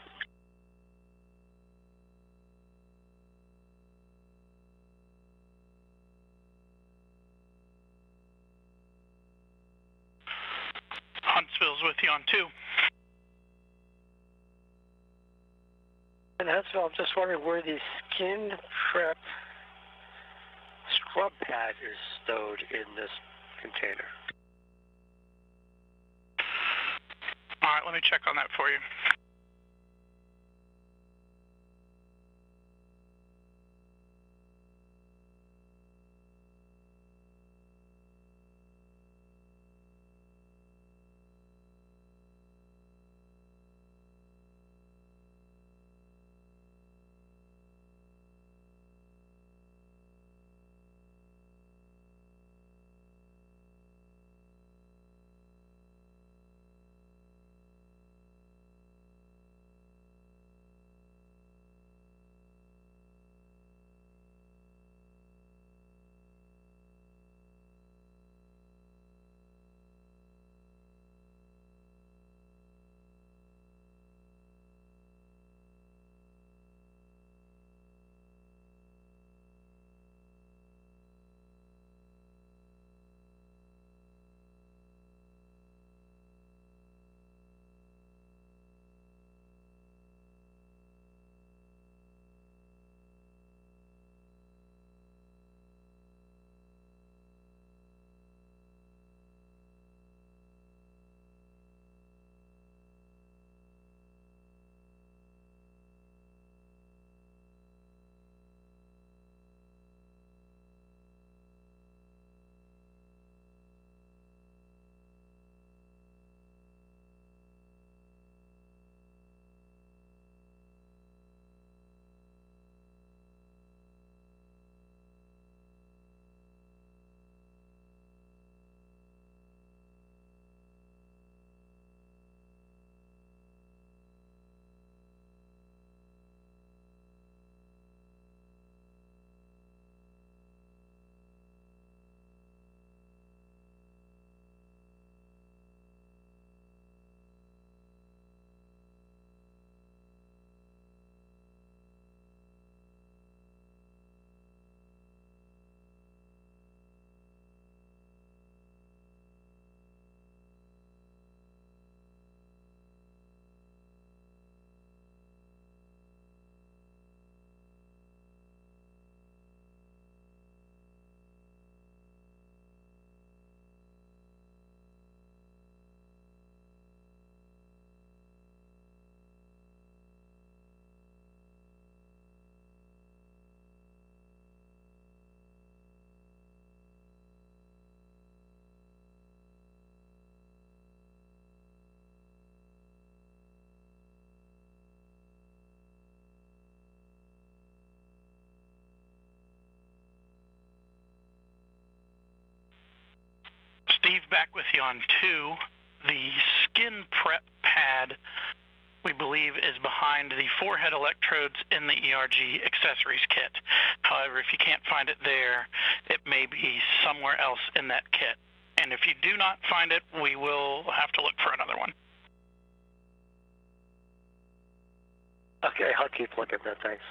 Huntsville's with you on 2. And Huntsville, I'm just wondering where the skin prep scrub pad is stowed in this container. All right, let me check on that for you. Steve back with you on 2. The skin prep pad, we believe, is behind the forehead electrodes in the ERG accessories kit. However, if you can't find it there, it may be somewhere else in that kit. And if you do not find it, we will have to look for another one. Okay, I'll keep looking at that, thanks.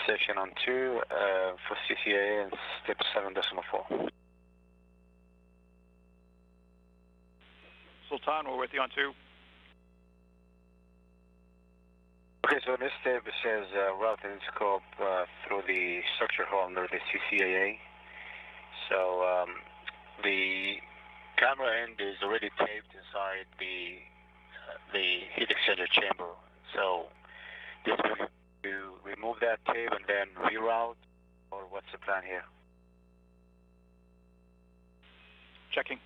Section on 2 for CCAA and step 7.4. Sultan, we're with you on 2. Okay, so in this step it says route and scope through the structure hole under the CCAA. So the camera end is already taped inside the heat exchanger chamber. So this will to remove that tape and then reroute, or what's the plan here? Checking.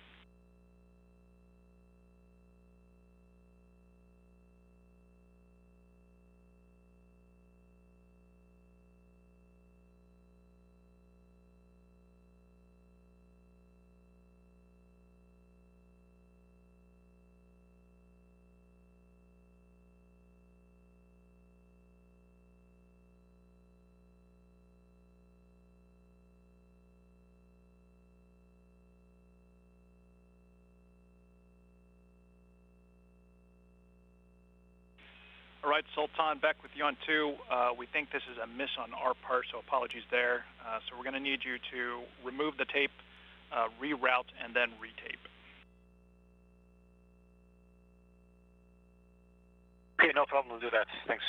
All right, Sultan, back with you on 2. We think this is a miss on our part, so apologies there. So we're going to need you to remove the tape, reroute, and then retape. Okay, no problem. We'll do that. Thanks.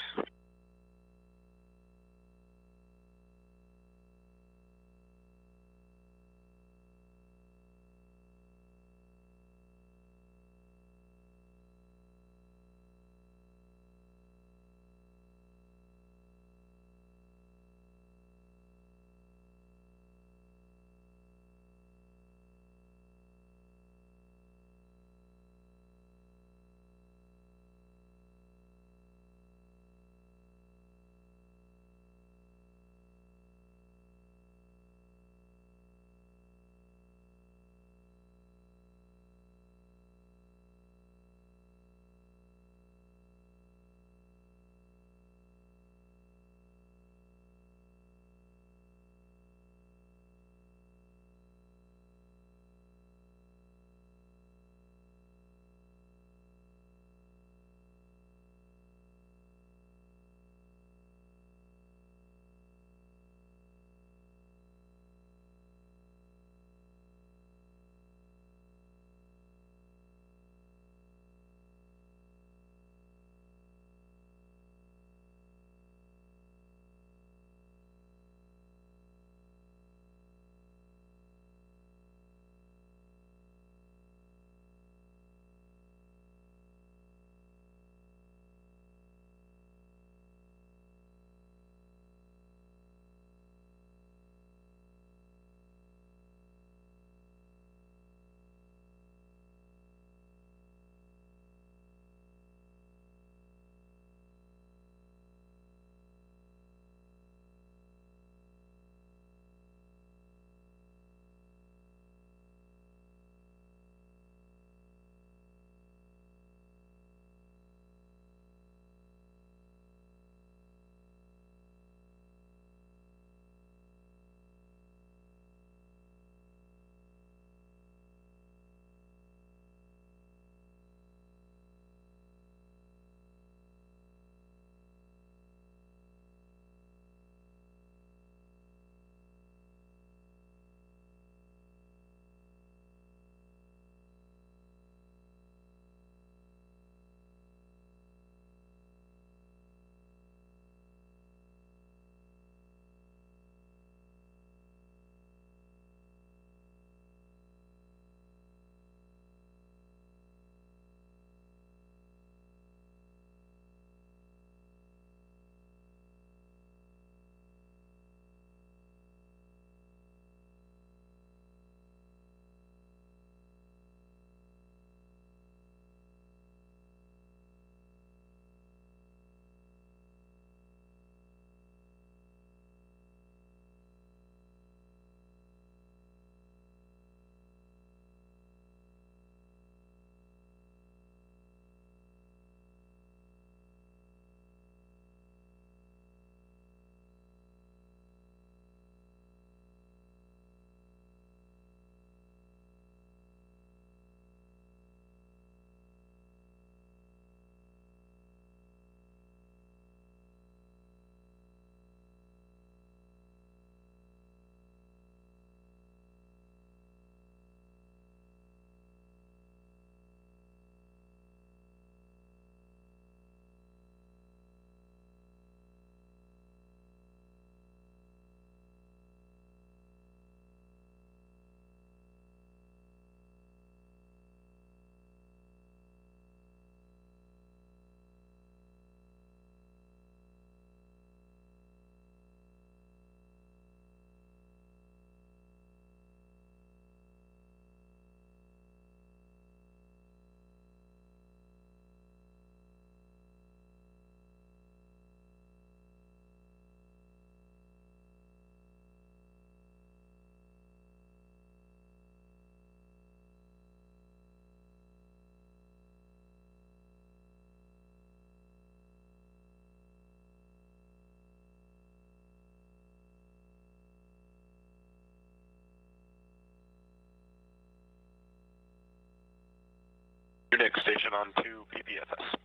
Your next station on 2 PPFS.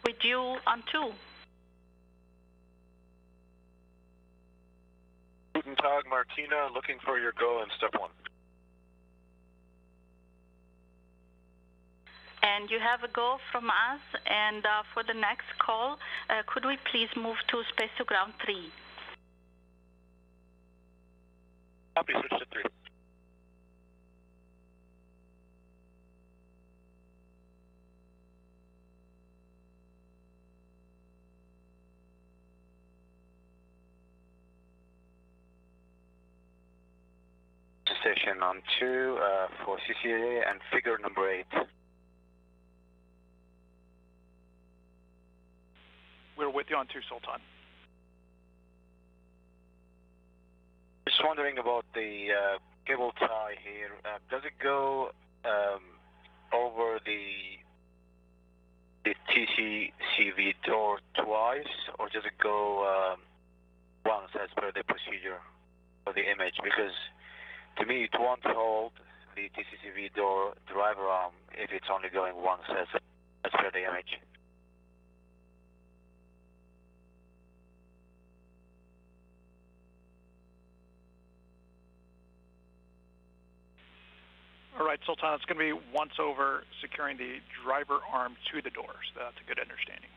with you on 2. Guten Tag, Martina. Looking for your go in step 1. And you have a go from us. And for the next call, could we please move to space to ground 3? Copy, switch to 3. Station on 2 for CCA and figure number 8. We're with you on 2, Sultan. Just wondering about the cable tie here. Does it go over the TCCV door twice, or does it go once as per the procedure for the image? Because to me, it won't hold the TCCV door driver arm if it's only going once as per the image. All right, Sultan, it's going to be once over securing the driver arm to the door, so that's a good understanding.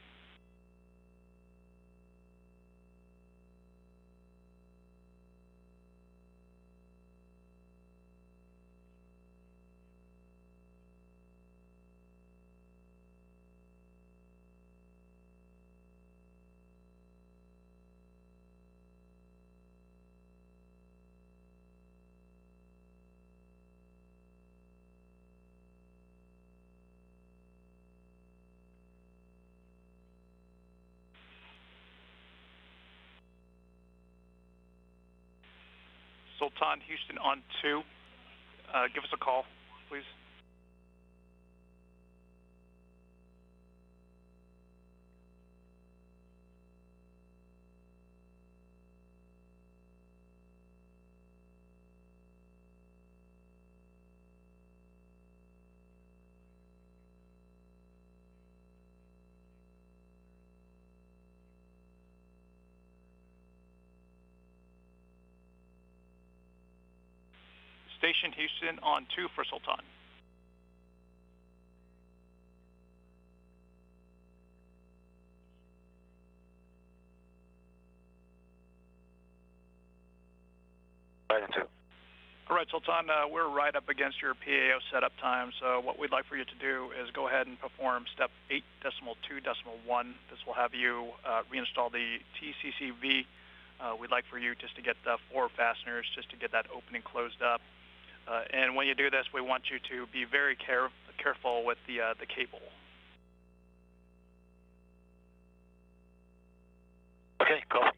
Sultan, Houston on 2. Give us a call, please. Station Houston on 2 for Sultan. Right into. All right, Sultan, we're right up against your PAO setup time, so what we'd like for you to do is go ahead and perform step 8.2.1. This will have you reinstall the TCCV. We'd like for you just to get the 4 fasteners, just to get that opening closed up. And when you do this, we want you to be very careful with the cable. Okay, cool.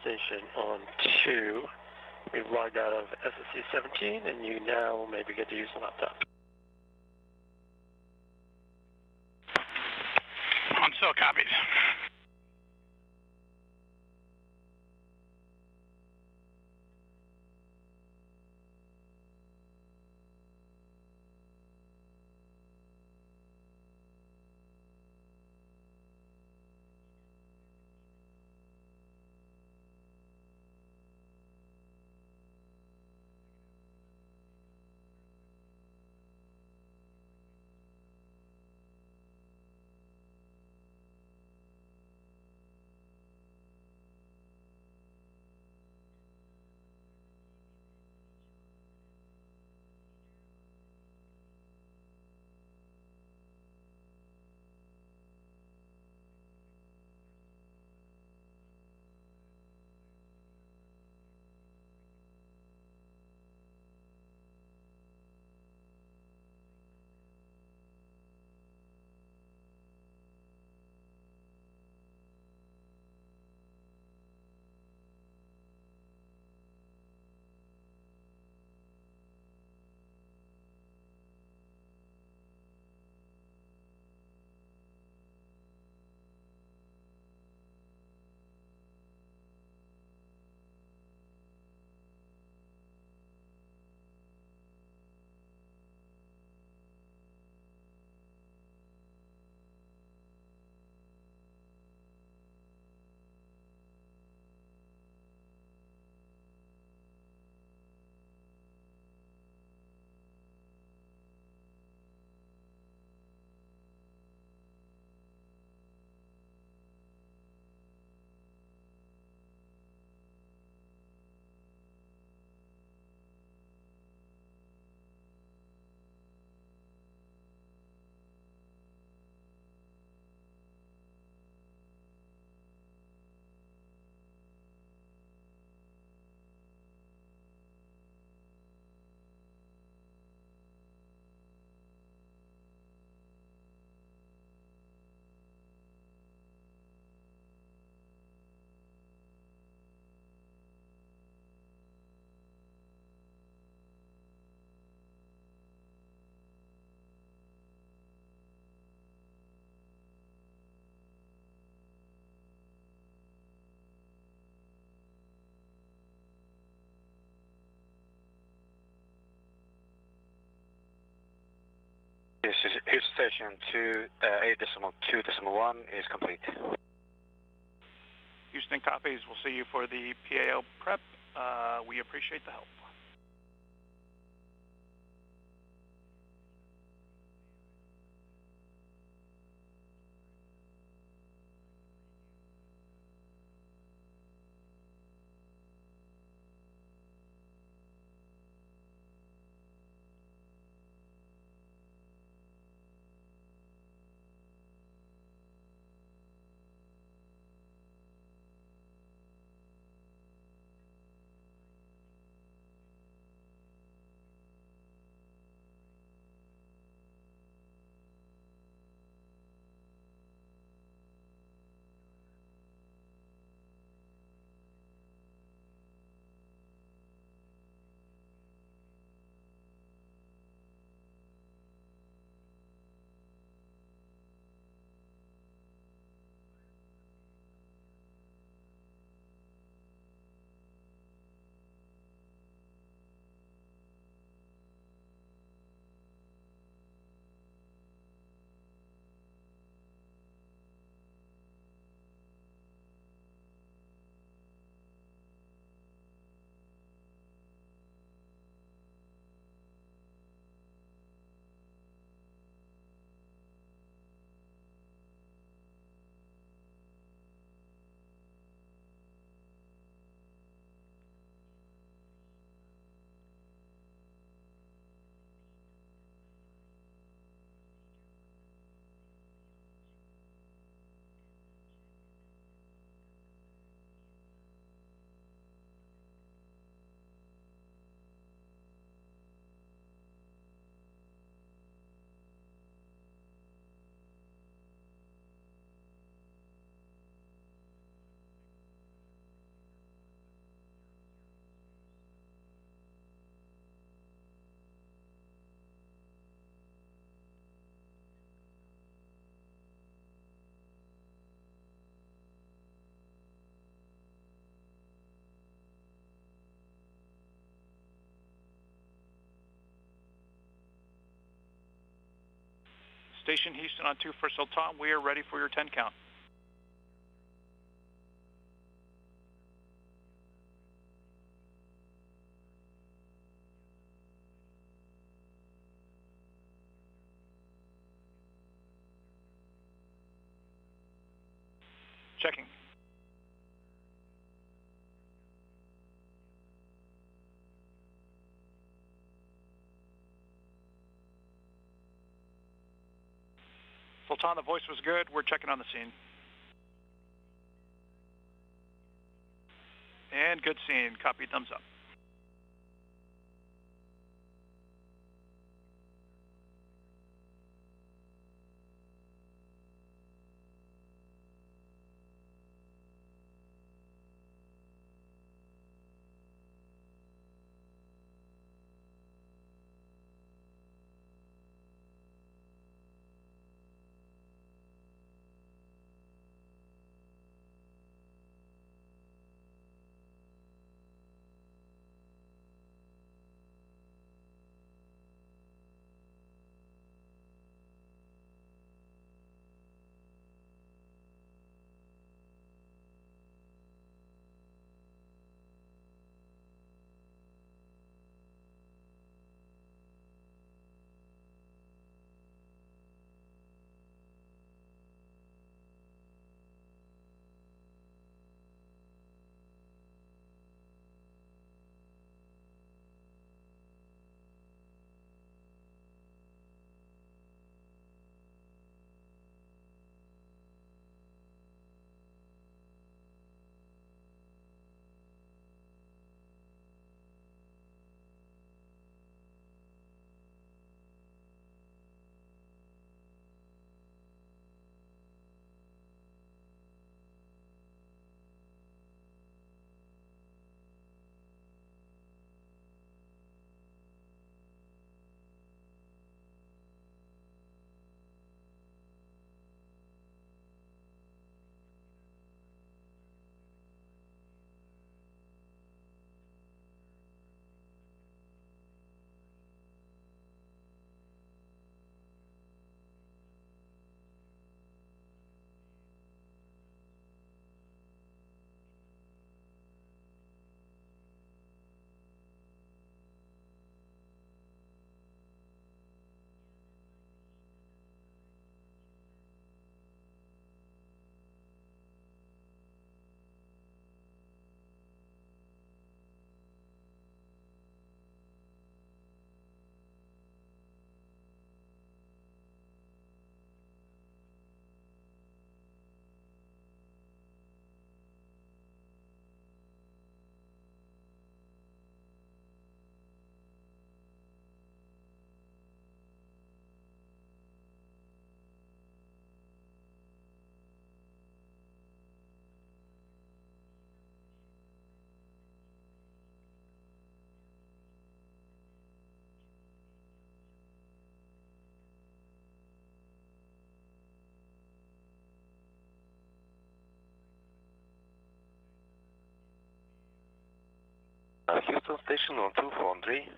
Station on 2. We've logged out of SSC 17, and you now maybe get to use the laptop. On still copies. This is Houston Station 8.2.1 is complete. Houston copies. We'll see you for the PAO prep. We appreciate the help. Station Houston on 2 for Sultan. We are ready for your 10 count. Checking. Sultan, the voice was good. We're checking on the scene. And good scene. Copy. Thumbs up. Houston Station on 243.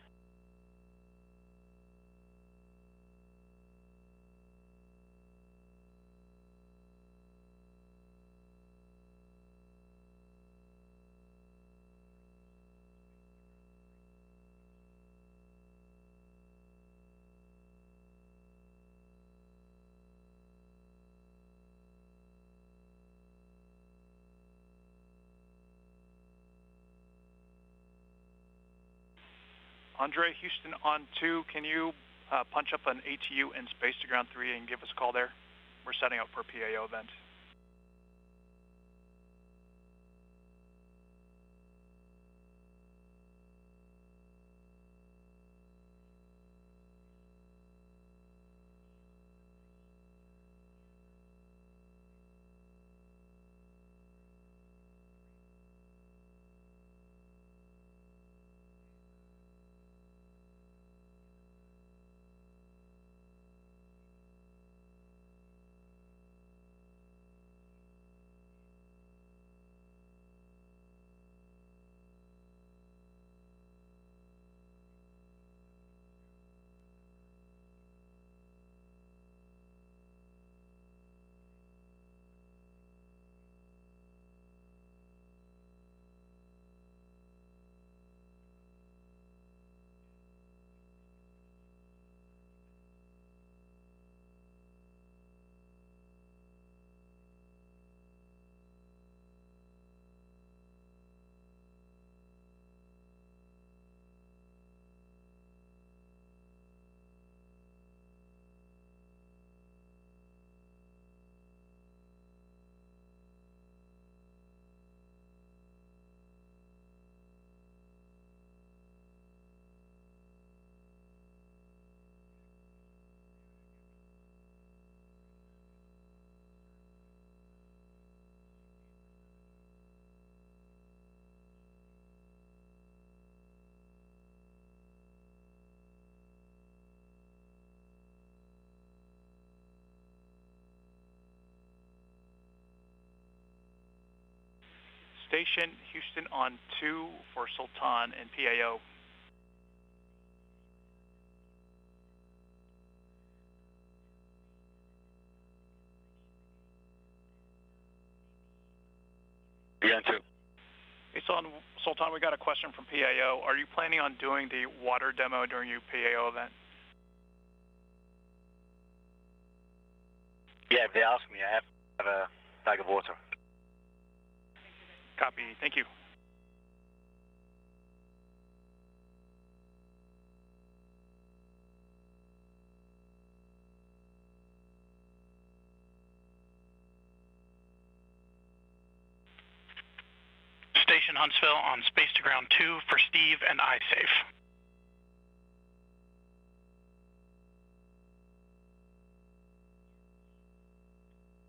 Andre, Houston on 2, can you punch up an ATU in space to ground 3 and give us a call there? We're setting up for a PAO event. Station Houston on 2 for Sultan and PAO. Yeah, on 2. Hey, Sultan, we got a question from PAO. Are you planning on doing the water demo during your PAO event? Yeah, if they ask me, I have a bag of water. Copy. Thank you. Station Huntsville on Space to Ground 2 for Steve and iSafe.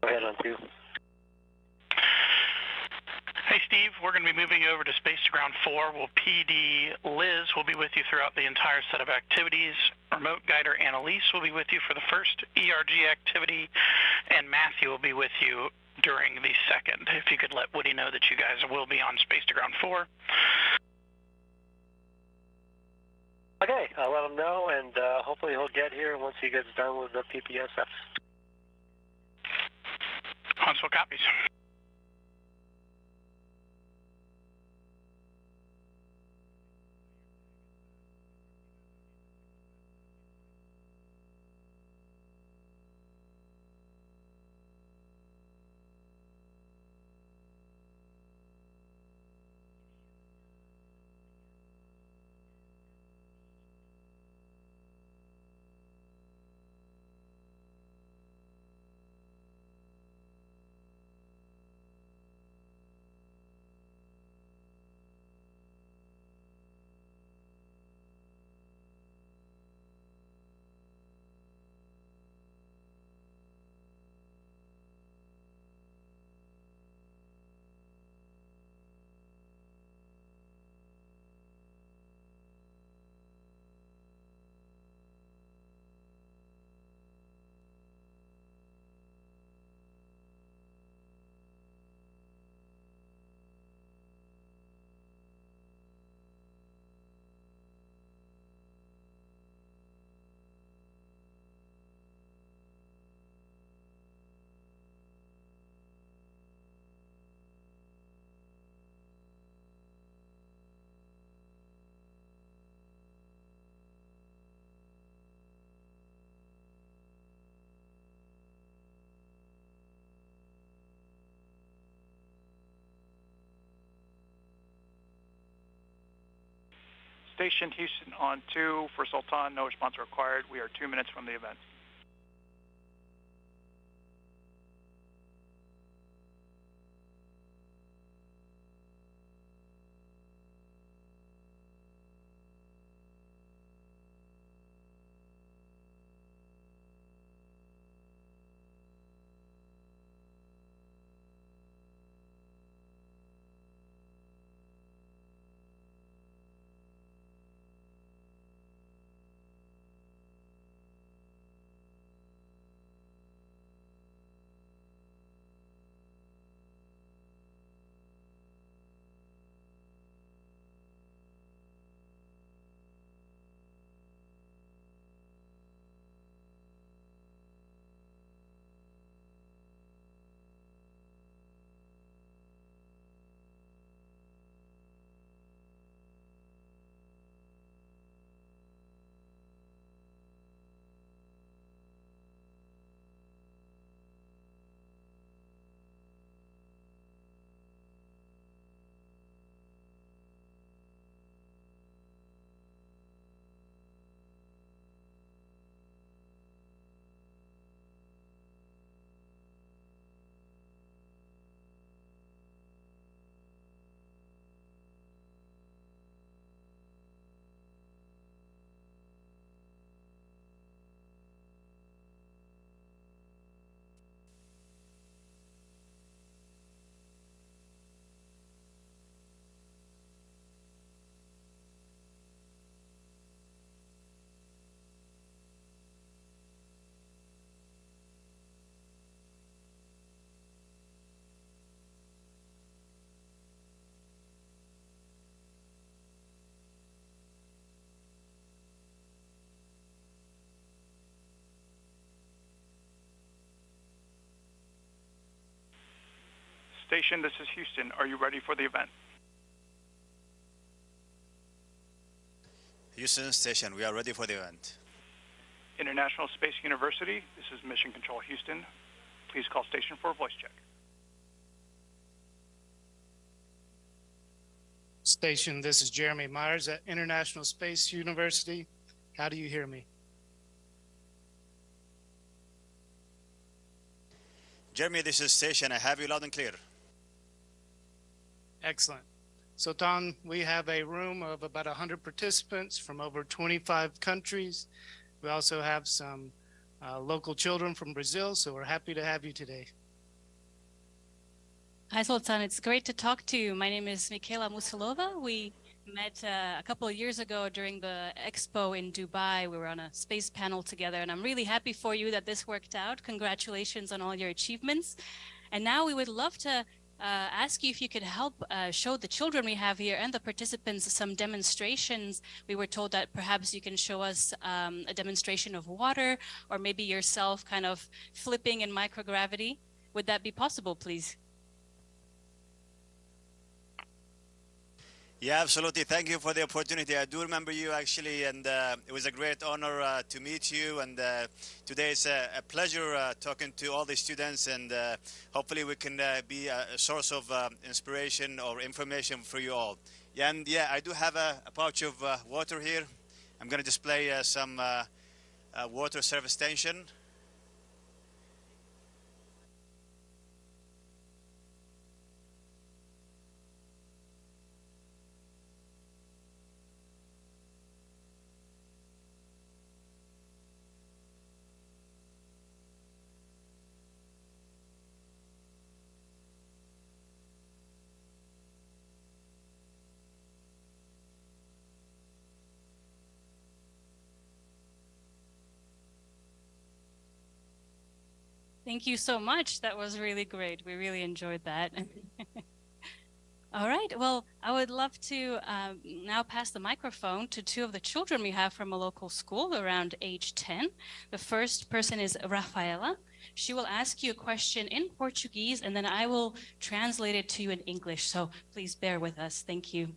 Go ahead on 2. Hey Steve, we're going to be moving over to Space to Ground 4. PD Liz will be with you throughout the entire set of activities. Remote Guider Annalise will be with you for the first ERG activity, and Matthew will be with you during the second. If you could let Woody know that you guys will be on Space to Ground 4. Okay, I'll let him know, and hopefully he'll get here once he gets done with the PPSF. Huntsville copies. Station Houston on 2 for Sultan, no response required. We are 2 minutes from the event. Station, this is Houston. Are you ready for the event? Houston Station, we are ready for the event. International Space University, this is Mission Control Houston. Please call station for a voice check. Station, this is Jeremy Myers at International Space University. How do you hear me? Jeremy, this is Station. I have you loud and clear. Excellent. So, Tom, we have a room of about 100 participants from over 25 countries. We also have some local children from Brazil, so we're happy to have you today. Hi, Sultan. It's great to talk to you. My name is Michaela Musilova. We met a couple of years ago during the expo in Dubai. We were on a space panel together, and I'm really happy for you that this worked out. Congratulations on all your achievements. And now we would love to ask you if you could help show the children we have here and the participants some demonstrations. We were told that perhaps you can show us a demonstration of water, or maybe yourself kind of flipping in microgravity. Would that be possible, please? Yeah, absolutely. Thank you for the opportunity. I do remember you actually, and it was a great honor to meet you. And today is a pleasure talking to all the students, and hopefully we can be a source of inspiration or information for you all. Yeah, and yeah, I do have a pouch of water here. I'm going to display some water service station. Thank you so much. That was really great. We really enjoyed that. All right. Well, I would love to now pass the microphone to two of the children we have from a local school around age 10. The first person is Rafaela. She will ask you a question in Portuguese, and then I will translate it to you in English. So please bear with us. Thank you.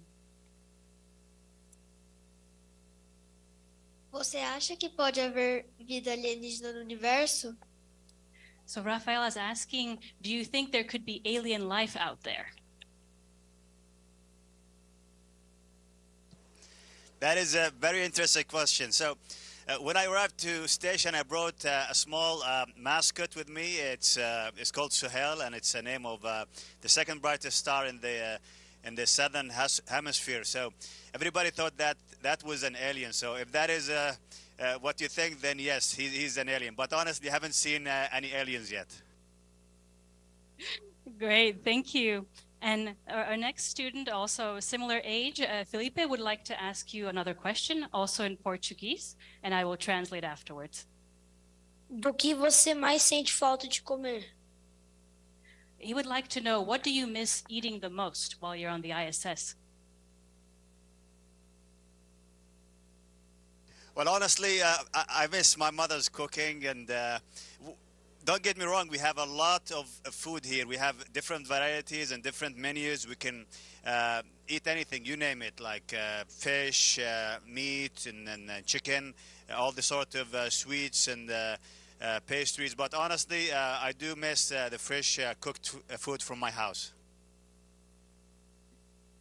Você acha que pode haver vida alienígena no universo? So Rafaela is asking, do you think there could be alien life out there? That is a very interesting question. So, when I arrived to station, I brought a small mascot with me. It's called Suhail, and it's the name of the second brightest star in the southern hemisphere. So, everybody thought that that was an alien. So, if that is what you think, then yes, he's an alien. But honestly, I haven't seen any aliens yet. Great, thank you. And our next student, also similar age, Felipe, would like to ask you another question, also in Portuguese, and I will translate afterwards. Do que você mais sente falta de comer? He would like to know, what do you miss eating the most while you're on the ISS? Well, honestly, I miss my mother's cooking, and don't get me wrong, we have a lot of food here. We have different varieties and different menus. We can eat anything, you name it, like fish, meat, and chicken, all the sort of sweets and pastries. But honestly, I do miss the fresh cooked food from my house.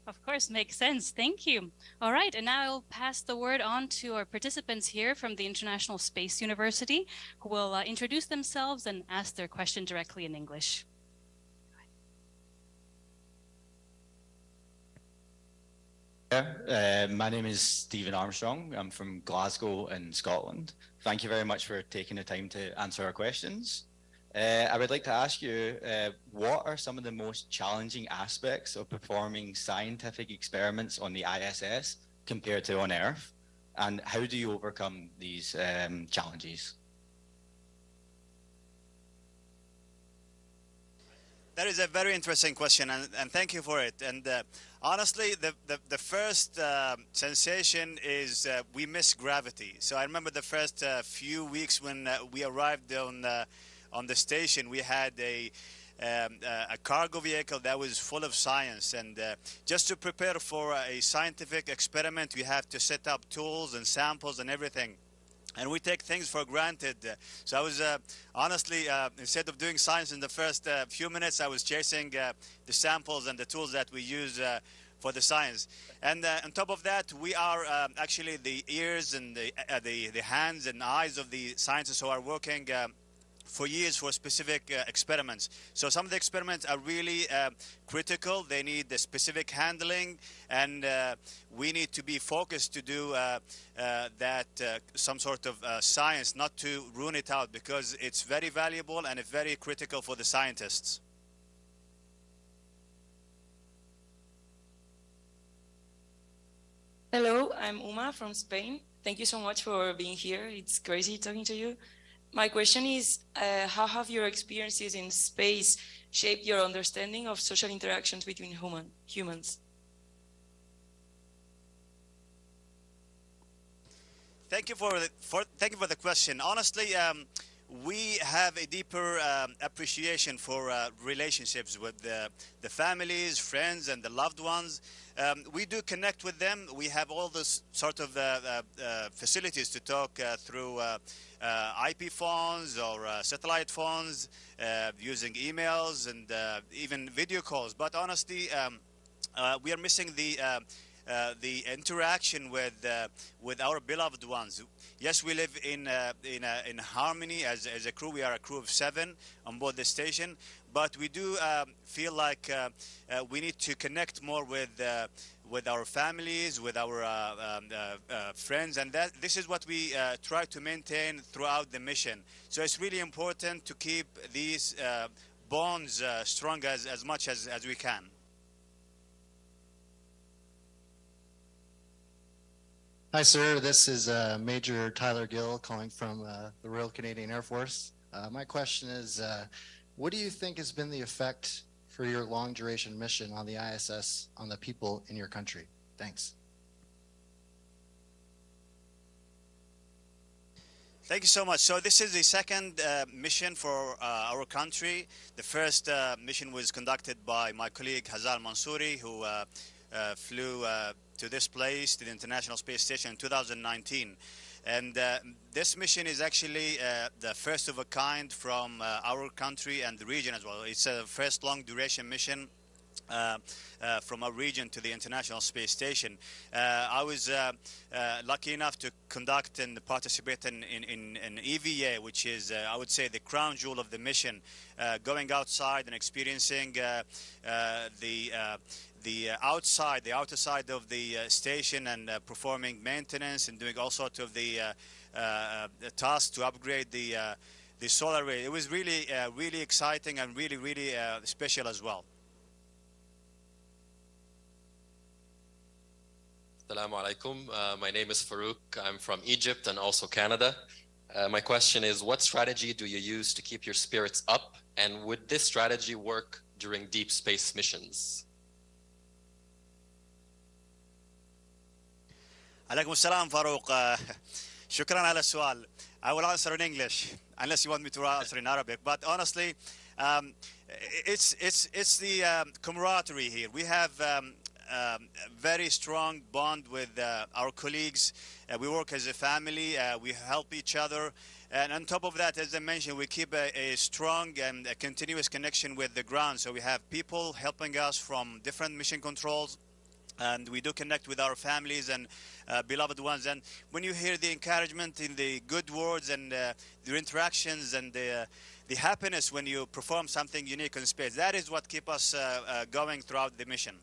Of course, makes sense. Thank you. All right, and now I'll pass the word on to our participants here from the International Space University, who will introduce themselves and ask their question directly in English. My name is Stephen Armstrong. I'm from Glasgow in Scotland. Thank you very much for taking the time to answer our questions. I would like to ask you, what are some of the most challenging aspects of performing scientific experiments on the ISS compared to on Earth? And how do you overcome these challenges? That is a very interesting question, and thank you for it. And honestly, the first sensation is we miss gravity. So I remember the first few weeks when we arrived on the station, we had a cargo vehicle that was full of science, and just to prepare for a scientific experiment, we have to set up tools and samples and everything. And we take things for granted. So I was honestly, instead of doing science in the first few minutes, I was chasing the samples and the tools that we use for the science. And on top of that, we are actually the ears and the hands and eyes of the scientists who are working for years for specific experiments. So some of the experiments are really critical. They need the specific handling, and we need to be focused to do some sort of science, not to ruin it out, because it's very valuable and it's very critical for the scientists. Hello, I'm Uma from Spain. Thank you so much for being here. It's crazy talking to you. My question is, how have your experiences in space shaped your understanding of social interactions between humans? Thank you for the question. Honestly, we have a deeper appreciation for relationships with the families, friends, and the loved ones. We do connect with them. We have all this sort of facilities to talk through IP phones or satellite phones, using emails and even video calls. But honestly, we are missing the interaction with our beloved ones. Yes, we live in harmony as a crew. We are a crew of 7 on board the station, but we do feel like we need to connect more with our families, with our friends, and this is what we try to maintain throughout the mission. So it's really important to keep these bonds strong as much as we can. Hi, sir. This is Major Tyler Gill calling from the Royal Canadian Air Force. My question is, what do you think has been the effect for your long-duration mission on the ISS on the people in your country? Thanks. Thank you so much. So this is the second mission for our country. The first mission was conducted by my colleague Hazal Mansouri, who flew to this place, to the International Space Station in 2019. And this mission is actually the first of a kind from our country and the region as well. It's a first long duration mission from our region to the International Space Station. I was lucky enough to conduct and participate in EVA, which is, I would say, the crown jewel of the mission, going outside and experiencing the outer side of the station and performing maintenance and doing all sorts of the tasks to upgrade the solar array. It was really, really exciting and really, really special as well. Assalamu alaikum. My name is Farouk. I'm from Egypt and also Canada. My question is, what strategy do you use to keep your spirits up? And would this strategy work during deep space missions? عليكم السلام فاروق. شكرا على السؤال. I will answer in English unless you want me to answer in Arabic. But honestly, it's the camaraderie here. We have very strong bond with our colleagues. We work as a family. We help each other. And on top of that, as I mentioned, we keep a strong and a continuous connection with the ground. So we have people helping us from different mission controls. And we do connect with our families and beloved ones. And when you hear the encouragement in the good words and the interactions and the happiness when you perform something unique in space, that is what keeps us going throughout the mission.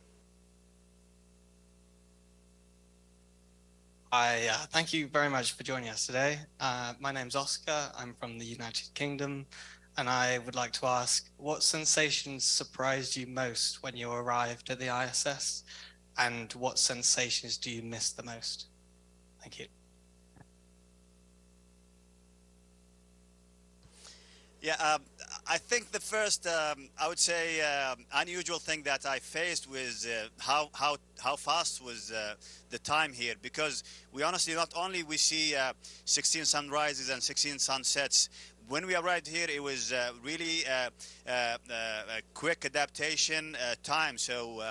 Thank you very much for joining us today. My name's Oscar. I'm from the United Kingdom. And I would like to ask, what sensations surprised you most when you arrived at the ISS? And what sensations do you miss the most? Thank you. Yeah, I think the first, I would say, unusual thing that I faced was how fast was the time here, because we honestly not only we see 16 sunrises and 16 sunsets. When we arrived here, it was really a quick adaptation time. So.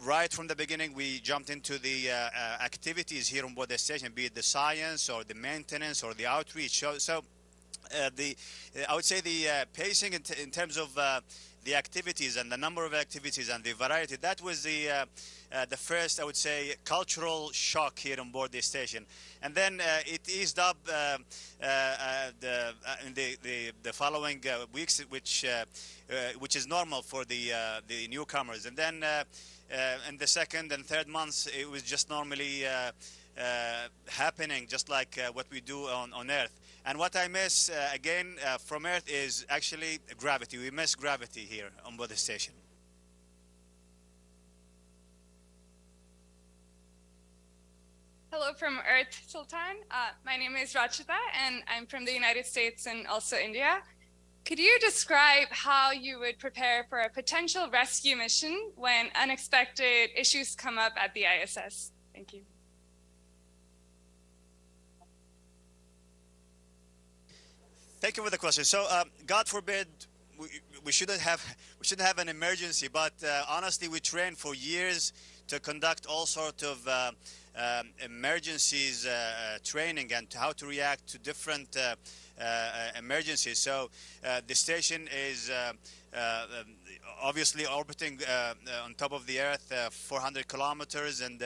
Right from the beginning, we jumped into the activities here on board the station, be it the science or the maintenance or the outreach. So I would say the pacing in terms of the activities and the number of activities and the variety, that was the first, I would say, cultural shock here on board the station. And then it eased up in the following weeks, which is normal for the newcomers. And then in the second and third months, it was just normally happening, just like what we do on Earth. And what I miss, again, from Earth is actually gravity. We miss gravity here on board the station. Hello from Earth, Sultan. My name is Rachita, and I'm from the United States and also India. Could you describe how you would prepare for a potential rescue mission when unexpected issues come up at the ISS? Thank you. Thank you for the question. So, God forbid, we shouldn't have an emergency, but honestly, we trained for years to conduct all sorts of emergencies training and how to react to different emergencies. So the station is obviously orbiting on top of the Earth 400 kilometers, and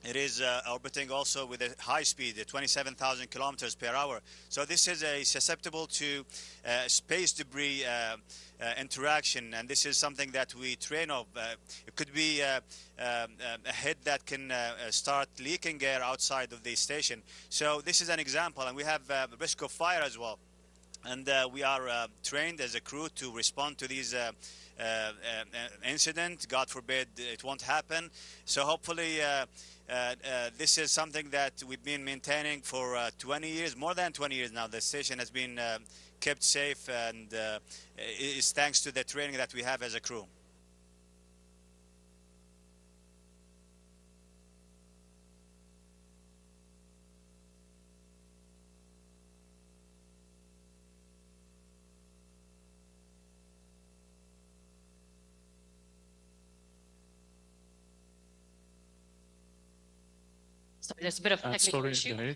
it is orbiting also with a high speed, 27,000 kilometers per hour. So this is susceptible to space debris interaction, and this is something that we train of. It could be a head that can start leaking air outside of the station. So this is an example, and we have risk of fire as well. And we are trained as a crew to respond to these incidents. God forbid it won't happen. So hopefully this is something that we've been maintaining for 20 years, more than 20 years now. The station has been kept safe, and it's thanks to the training that we have as a crew. Sorry, there's a bit of technical issue.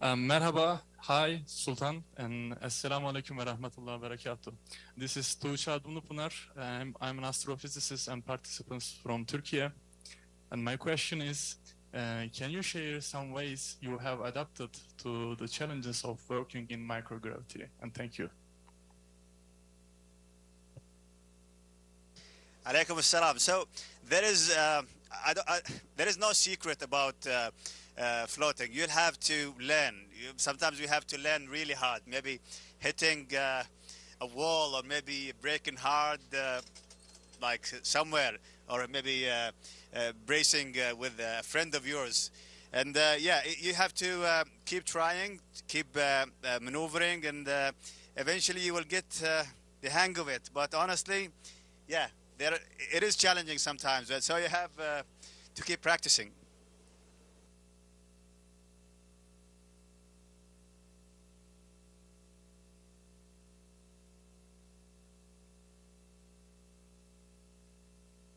Merhaba, hi Sultan, and Assalamu alaikum wa rahmatullahi wa barakatuh. This is Tuğçe Dumlupınar. I'm an astrophysicist and participant from Turkey. And my question is, can you share some ways you have adapted to the challenges of working in microgravity? And thank you. Alaikum assalam. So there is there is no secret about floating. You'll have to learn. Sometimes you have to learn really hard. Maybe hitting a wall, or maybe breaking hard, like somewhere, or maybe bracing with a friend of yours. And yeah, you have to keep trying, keep maneuvering, and eventually you will get the hang of it. But honestly, yeah, it is challenging sometimes. So you have to keep practicing.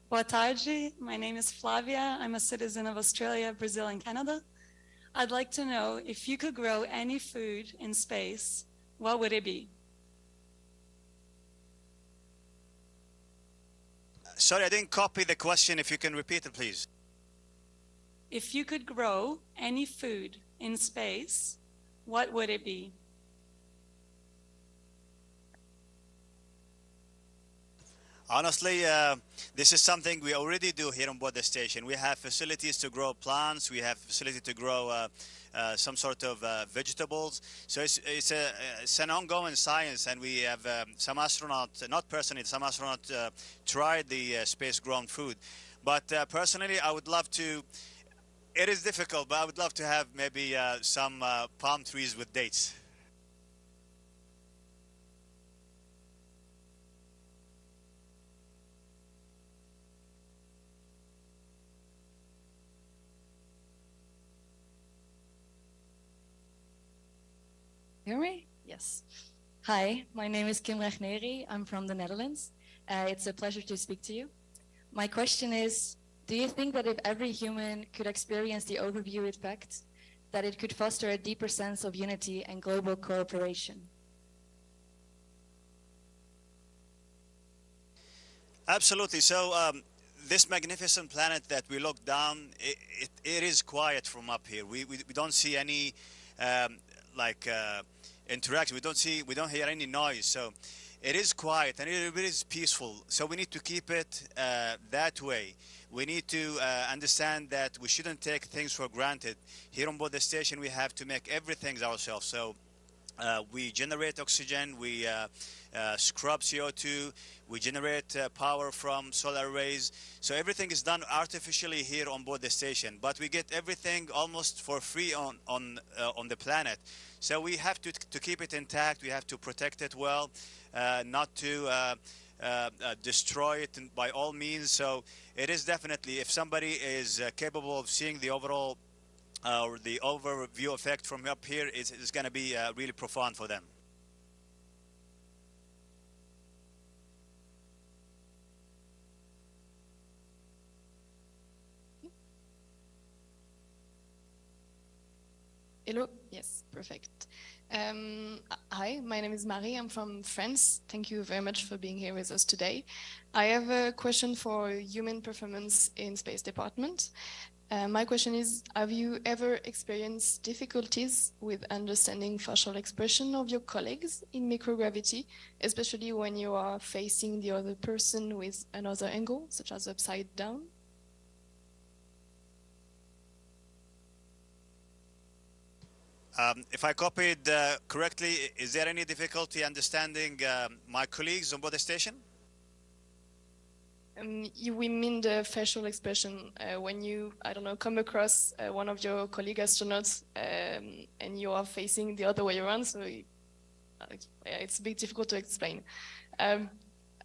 Boa tarde. My name is Flavia. I'm a citizen of Australia, Brazil, and Canada. I'd like to know, if you could grow any food in space, what would it be? Sorry, I didn't copy the question. If you can repeat it, please. If you could grow any food in space, what would it be? Honestly, this is something we already do here on board the station. We have facilities to grow plants. We have facility to grow some sort of vegetables. So it's an ongoing science, and we have some astronauts, not personally, some astronauts tried the space-grown food. But personally, I would love to. It is difficult, but I would love to have maybe some palm trees with dates. Hear me? Yes. Hi, my name is Kim Regneri. I'm from the Netherlands. It's a pleasure to speak to you. My question is, do you think that if every human could experience the overview effect, that it could foster a deeper sense of unity and global cooperation? Absolutely. So this magnificent planet that we look down, it is quiet from up here. We don't see any interaction. We don't hear any noise. So it is quiet and it is peaceful. So we need to keep it that way. We need to understand that we shouldn't take things for granted. Here on board the station, we have to make everything ourselves. So we generate oxygen, we scrub CO2, we generate power from solar arrays. So everything is done artificially here on board the station, but we get everything almost for free on the planet. So we have to keep it intact. We have to protect it well, not to destroy it by all means. So it is definitely, if somebody is capable of seeing the overall or the overview effect from up here, it's going to be really profound for them. Hello. Yes, perfect. Hi, my name is Marie. I'm from France. Thank you very much for being here with us today. I have a question for human performance in Space Department. My question is, have you ever experienced difficulties with understanding facial expression of your colleagues in microgravity, especially when you are facing the other person with another angle, such as upside down? If I copied correctly, is there any difficulty understanding my colleagues on board the station? We mean the facial expression when you, I don't know, come across one of your colleague astronauts and you are facing the other way around, so it's a bit difficult to explain.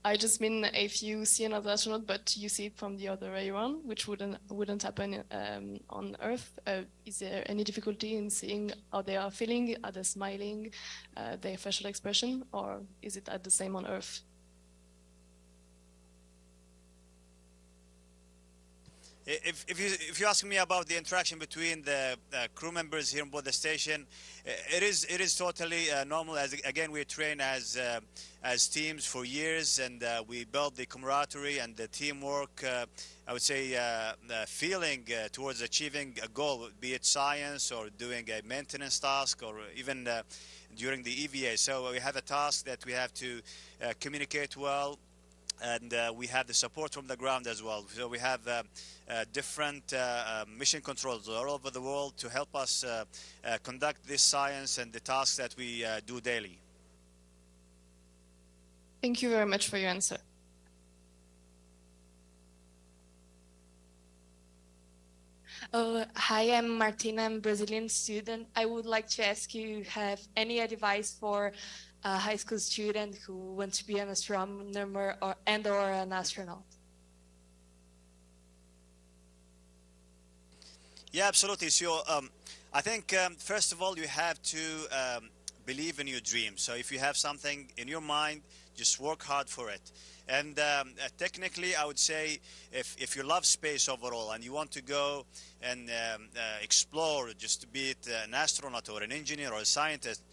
I just mean if you see another astronaut, but you see it from the other way around, which wouldn't happen on Earth. Is there any difficulty in seeing how they are feeling? Are they smiling? Their facial expression, or is it at the same on Earth? If you ask me about the interaction between the crew members here on board the station, it is totally normal. As again, we train as teams for years, and we build the camaraderie and the teamwork. I would say the feeling towards achieving a goal, be it science or doing a maintenance task, or even during the EVA. So we have a task that we have to communicate well, and we have the support from the ground as well. So we have different mission controls all over the world to help us conduct this science and the tasks that we do daily. Thank you very much for your answer. Hi, I'm Martina. I'm a Brazilian student. I would like to ask you, have any advice for a high school student who wants to be an astronomer or an astronaut? Yeah, absolutely. So I think first of all, you have to believe in your dream. So if you have something in your mind, just work hard for it. And technically, I would say if you love space overall and you want to go and explore, just to be it an astronaut or an engineer or a scientist,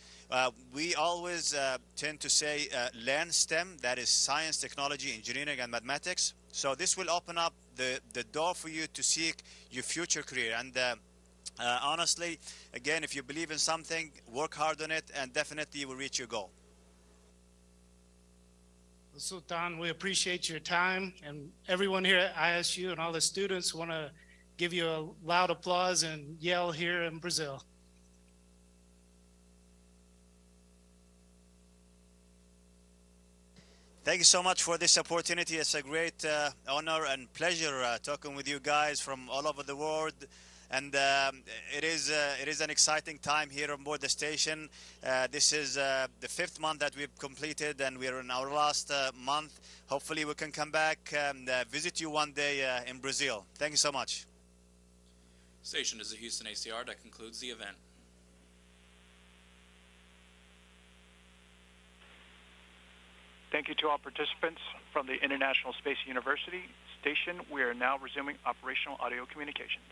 we always tend to say learn STEM, that is science, technology, engineering, and mathematics. So this will open up the door for you to seek your future career. And honestly, again, if you believe in something, work hard on it, and definitely you will reach your goal. Sultan, we appreciate your time, and everyone here at ISU and all the students want to give you a loud applause and yell here in Brazil. Thank you so much for this opportunity. It's a great honor and pleasure talking with you guys from all over the world. And it is an exciting time here on board the station. This is the 5th month that we've completed, and we're in our last month. Hopefully we can come back and visit you one day in Brazil. Thank you so much. Station is the Houston ACR. That concludes the event. Thank you to all participants from the International Space University Station. We are now resuming operational audio communications.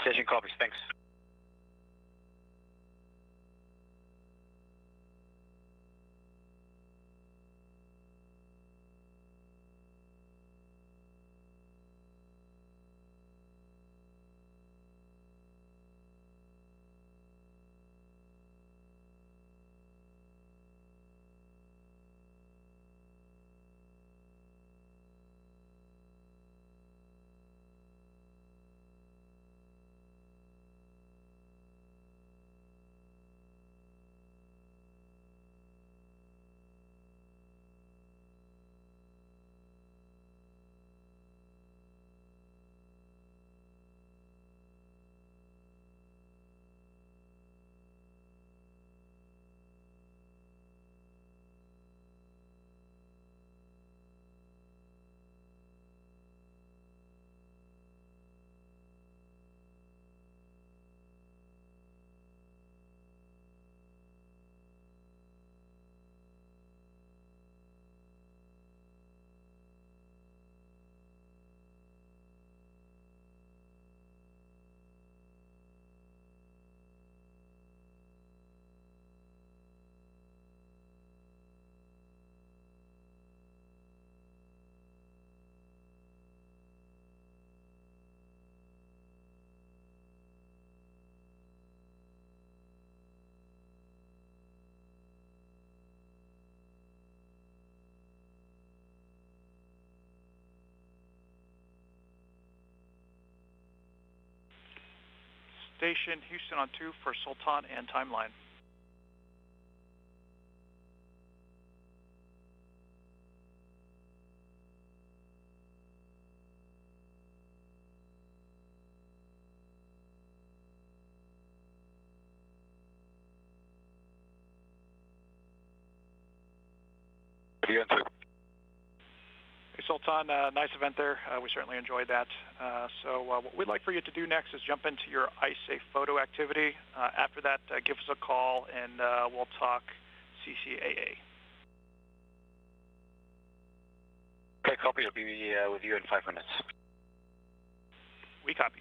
Station copies, thanks. Station Houston on 2 for Sultan and Timeline. you, Sultan. Nice event there. We certainly enjoyed that. So what we'd like for you to do next is jump into your iSafe photo activity. After that, give us a call, and we'll talk CCAA. Okay, copy. I'll be with you in 5 minutes. We copy.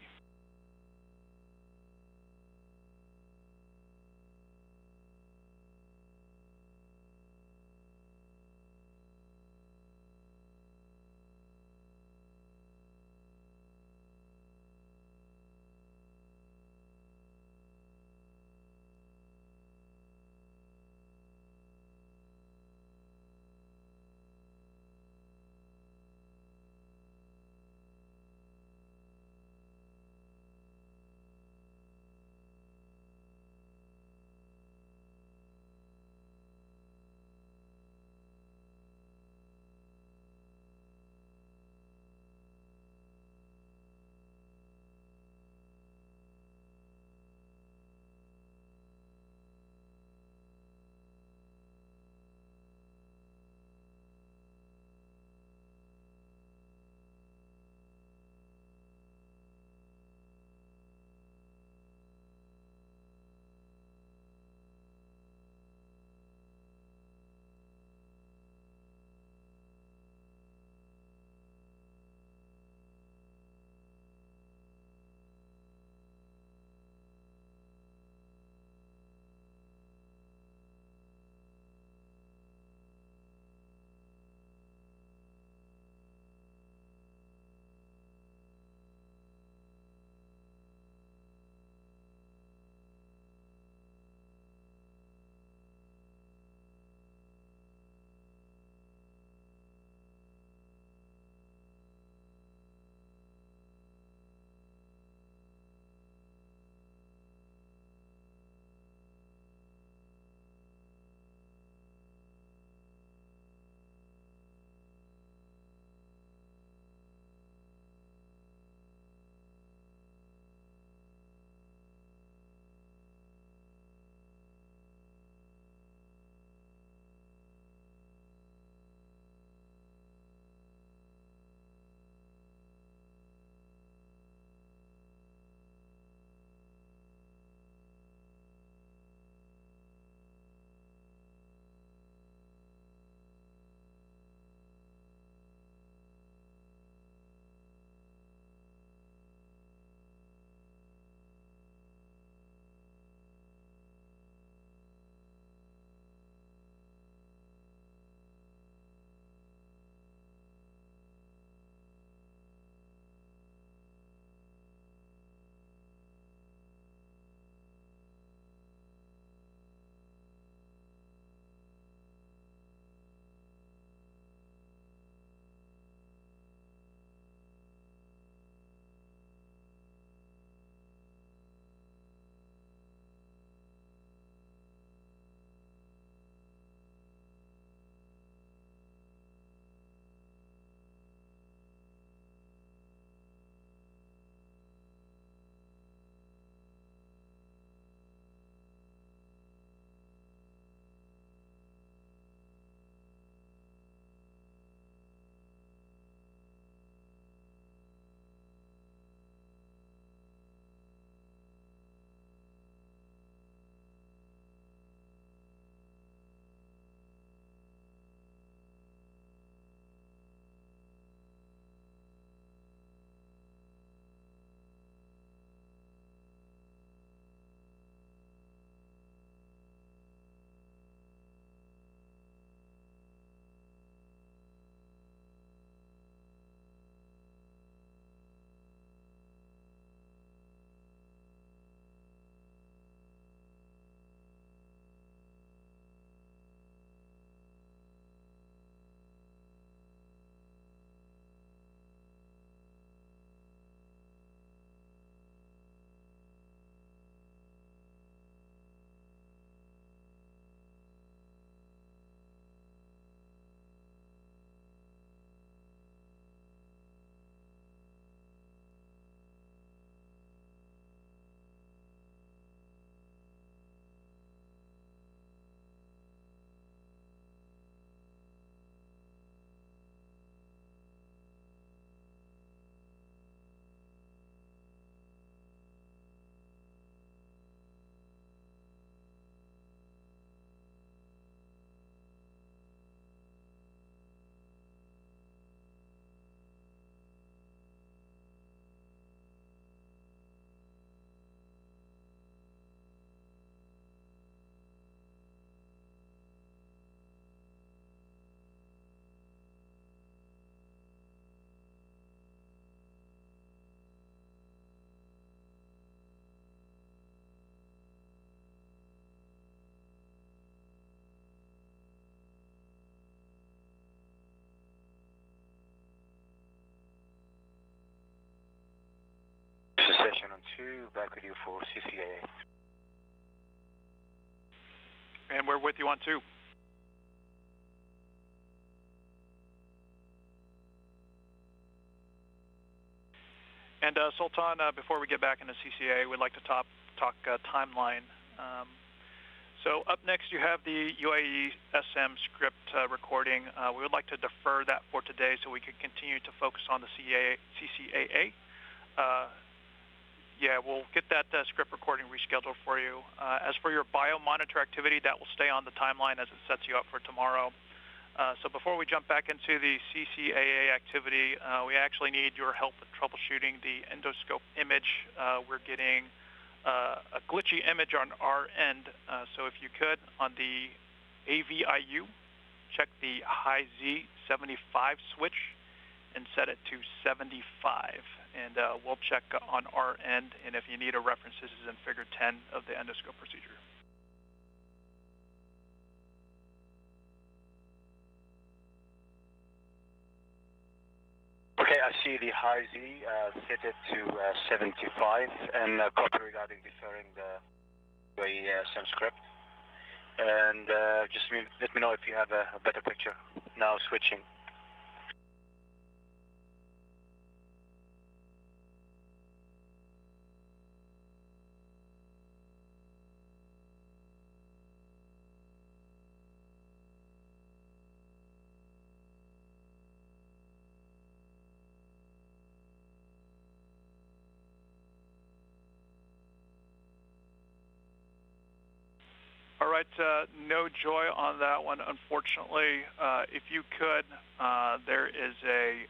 2, back with you for CCAA. And we're with you on 2. And Sultan, before we get back into CCA, we'd like to talk timeline. So up next, you have the UAE SM script recording. We would like to defer that for today so we can continue to focus on the CCAA. Yeah, we'll get that script recording rescheduled for you. As for your biomonitor activity, that will stay on the timeline as it sets you up for tomorrow. So before we jump back into the CCAA activity, we actually need your help with troubleshooting the endoscope image. We're getting a glitchy image on our end. So if you could, on the AVIU, check the high Z75 switch and set it to 75. And we'll check on our end. And if you need a reference, this is in figure 10 of the endoscope procedure. Okay, I see the high Z set it to 75, and copy regarding deferring the SM script. And just let me know if you have a better picture. Now switching. All right, no joy on that one, unfortunately. If you could, there is a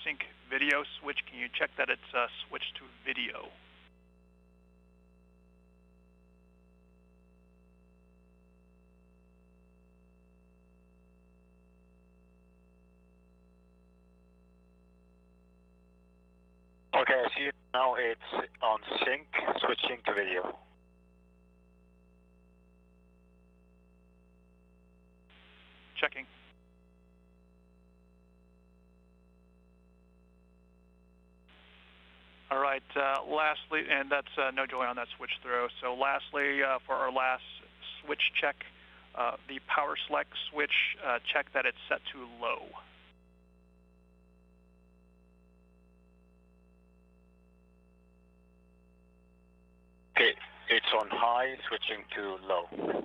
sync video switch. Can you check that it's switched to video? Okay, I see it now. It's on sync, switching to video. Checking. All right, lastly, and that's no joy on that switch throw. So lastly, for our last switch check, the power select switch, check that it's set to low. Okay, it's on high, switching to low.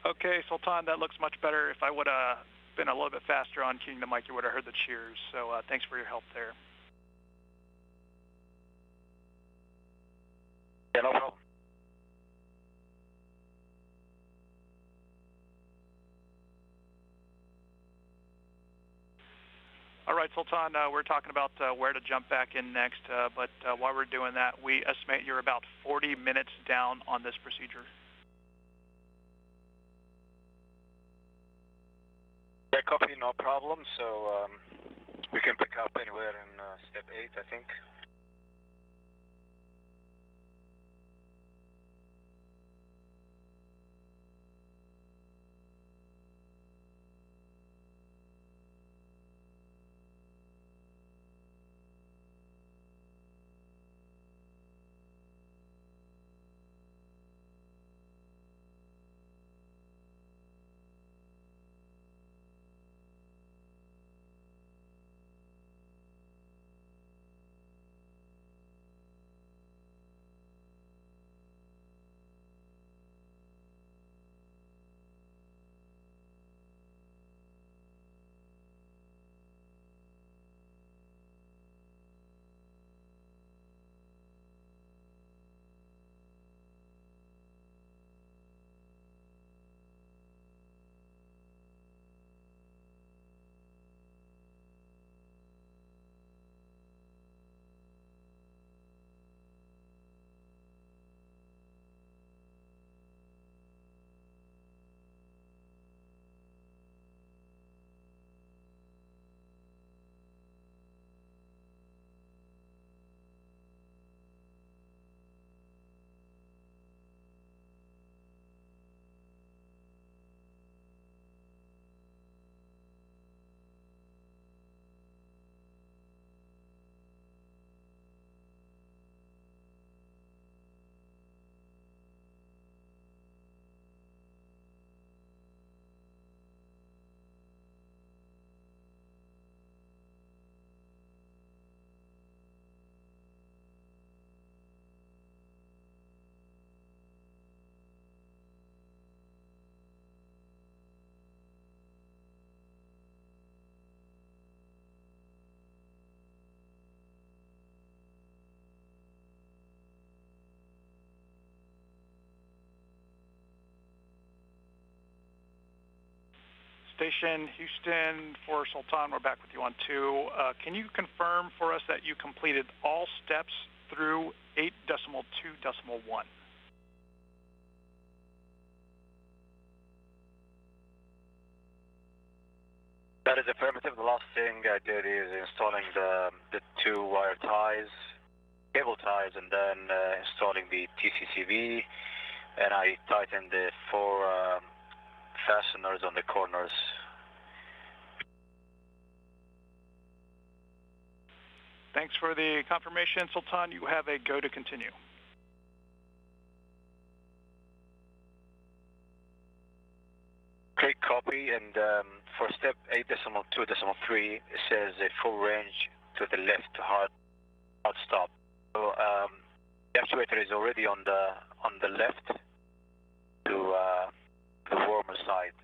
Okay, Sultan, that looks much better. If I would have been a little bit faster on keying the mic, you would have heard the cheers. So thanks for your help there. Yeah, no problem. All right, Sultan, we're talking about where to jump back in next, but while we're doing that, we estimate you're about 40 minutes down on this procedure. Yeah, copy, no problem. So we can pick up anywhere in step 8, I think. Station Houston, for Sultan, we're back with you on 2. Can you confirm for us that you completed all steps through 8.2.1? That is affirmative. The last thing I did is installing the 2 wire ties, cable ties, and then installing the TCCV, and I tightened the 4 fasteners on the corners. Thanks for the confirmation, Sultan. You have a go to continue. Okay, copy. And for step 8.2.3, it says a full range to the left hard stop. So the actuator is already on the left to the warmer side.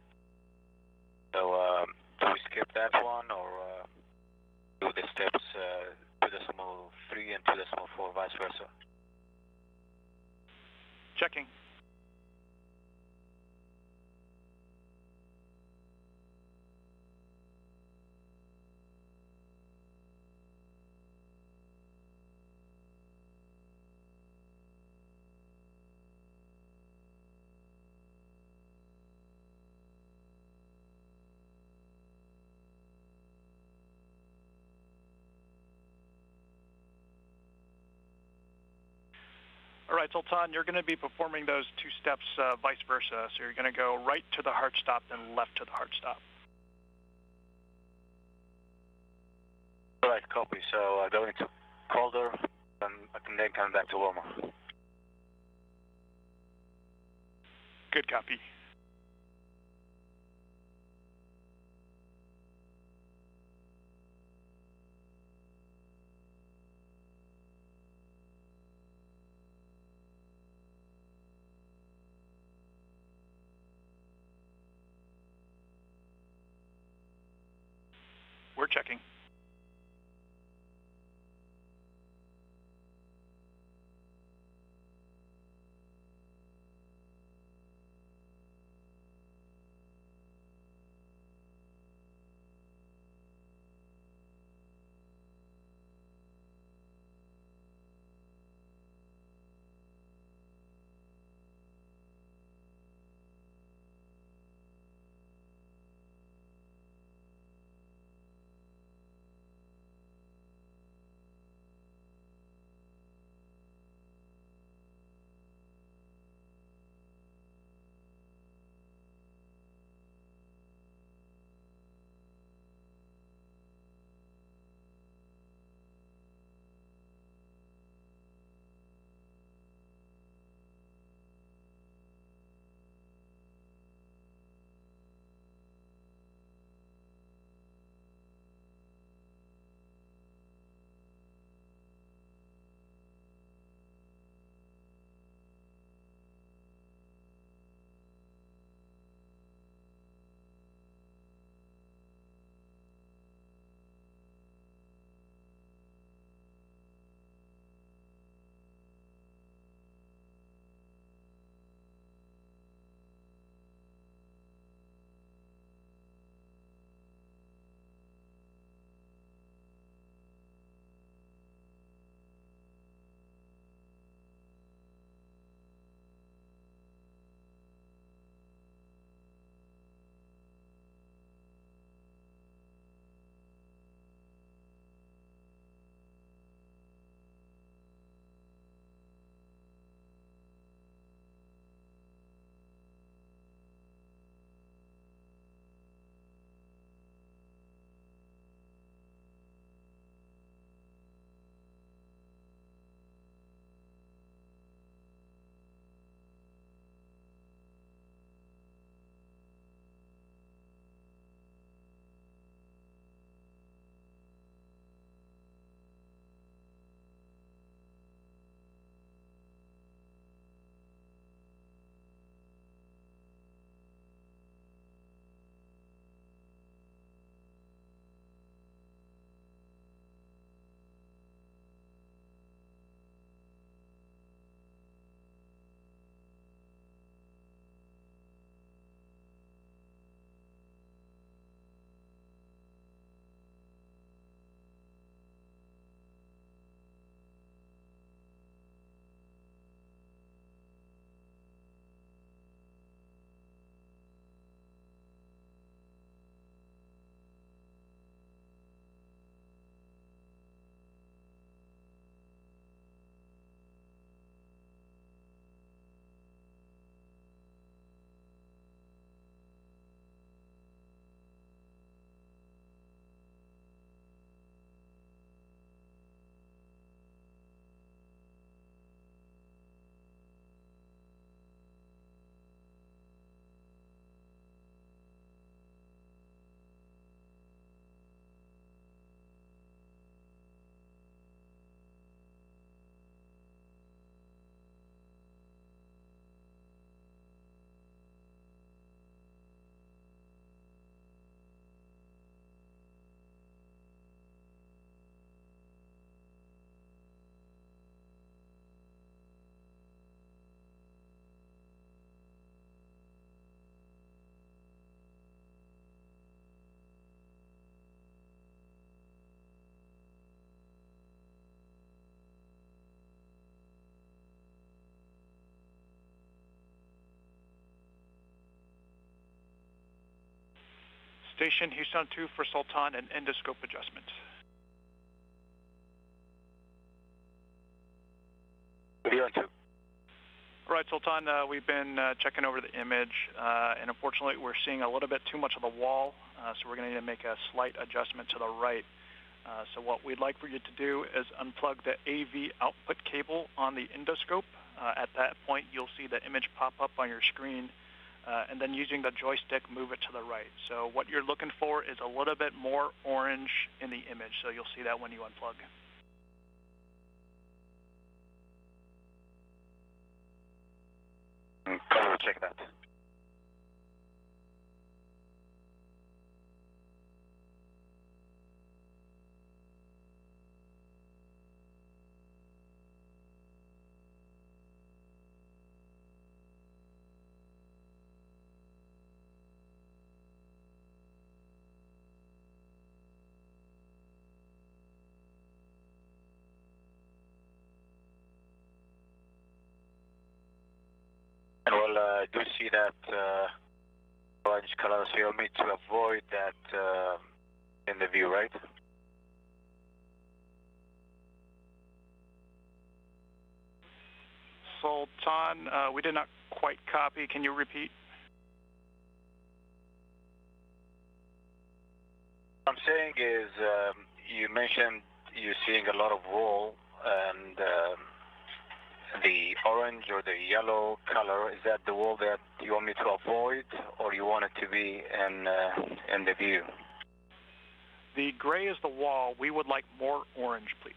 So do we skip that one, or do the steps 2.3 and 2.4 vice versa? Checking. All right, Sultan, you're going to be performing those 2 steps vice versa. So you're going to go right to the hard stop, then left to the hard stop. All right, copy. So going to colder, and then come back to warmer. Good copy. We're checking. Station Houston 2 for Sultan and endoscope adjustment. Video 2. All right, Sultan, we've been checking over the image, and unfortunately we're seeing a little bit too much of the wall, so we're going to need to make a slight adjustment to the right. So what we'd like for you to do is unplug the AV output cable on the endoscope. At that point, you'll see the image pop up on your screen, and then using the joystick, move it to the right. So what you're looking for is a little bit more orange in the image, so you'll see that when you unplug. We'll check that. And well, I do see that orange color, so you'll need to avoid that in the view, right? Sultan, we did not quite copy. Can you repeat? What I'm saying is, you mentioned you're seeing a lot of wall, and the orange or the yellow color, is that the wall that you want me to avoid, or you want it to be in the view? The gray is the wall. We would like more orange, please.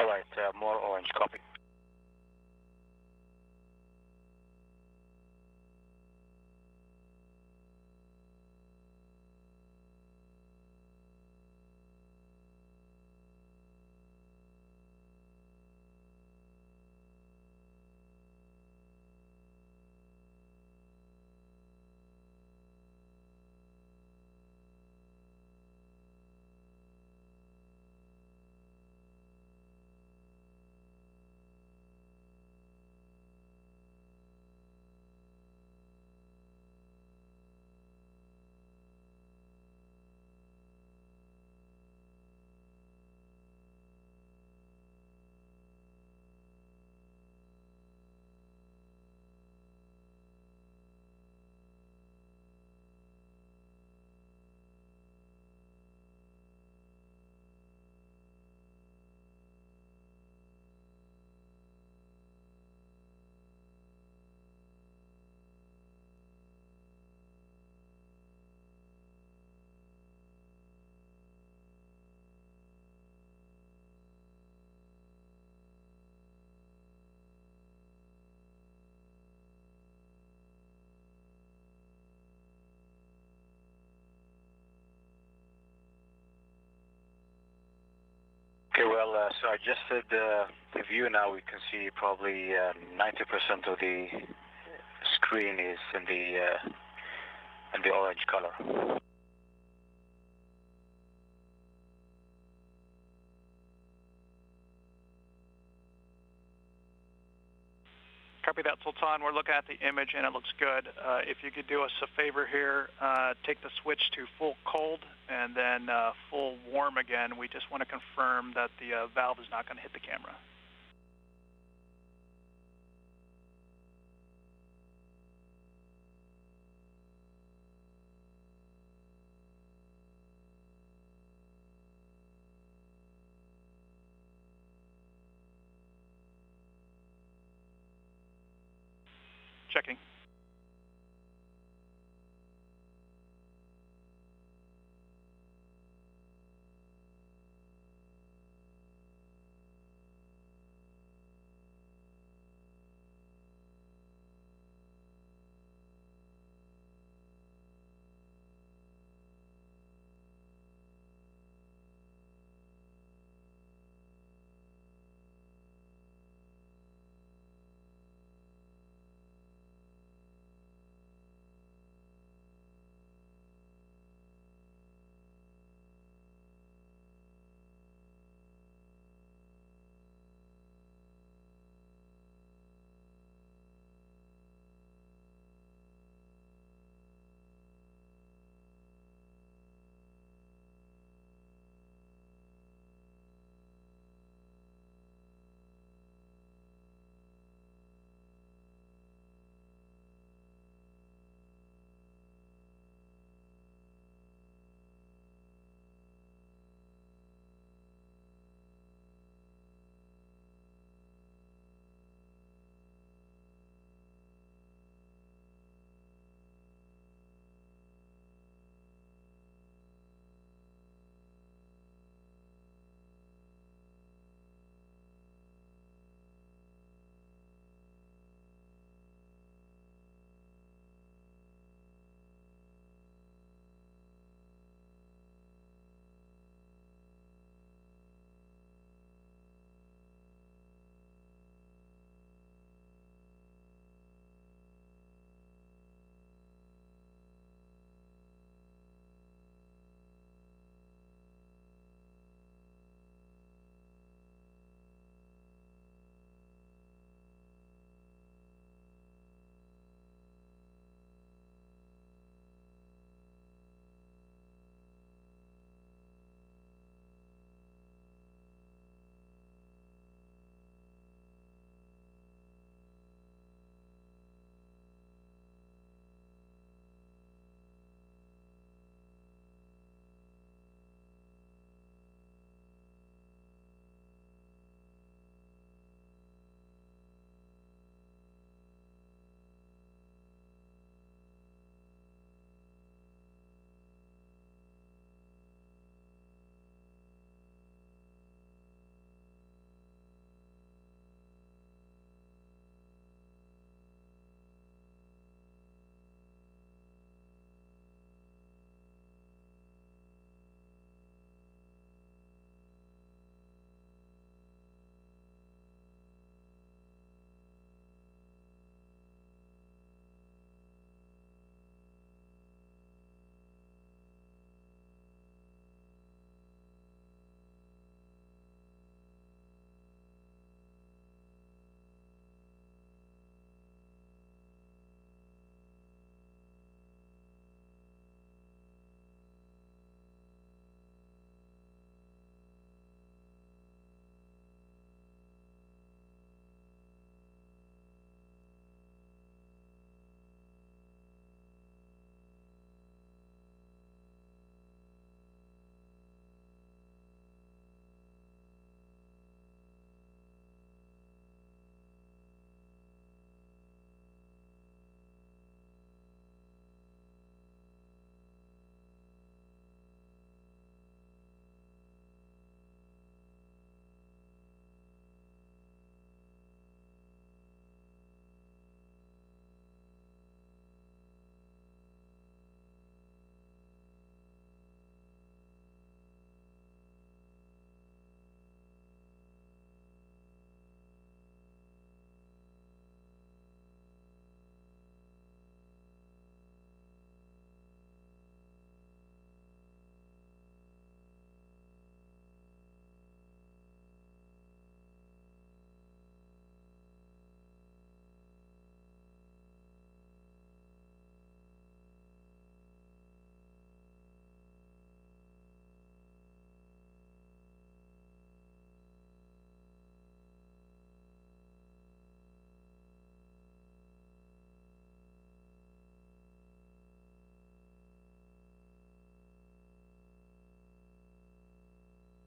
All right, more orange, copy. Okay, well, so I adjusted the view now. We can see probably 90% of the screen is in the orange color. Copy that, Sultan. We're looking at the image, and it looks good. If you could do us a favor here, take the switch to full cold and then full warm again. We just want to confirm that the valve is not going to hit the camera. Checking.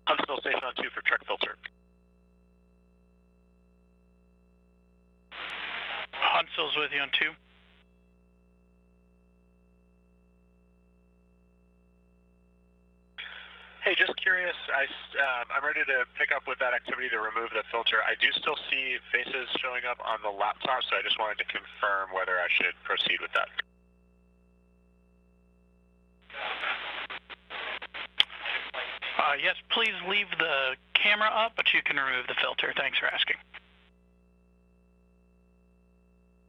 Huntsville Station on 2 for truck filter. Huntsville's with you on 2. Hey, just curious, I'm ready to pick up with that activity to remove the filter. I do still see faces showing up on the laptop, so I just wanted to confirm whether I should proceed with that. Yes, please leave the camera up, but you can remove the filter. Thanks for asking.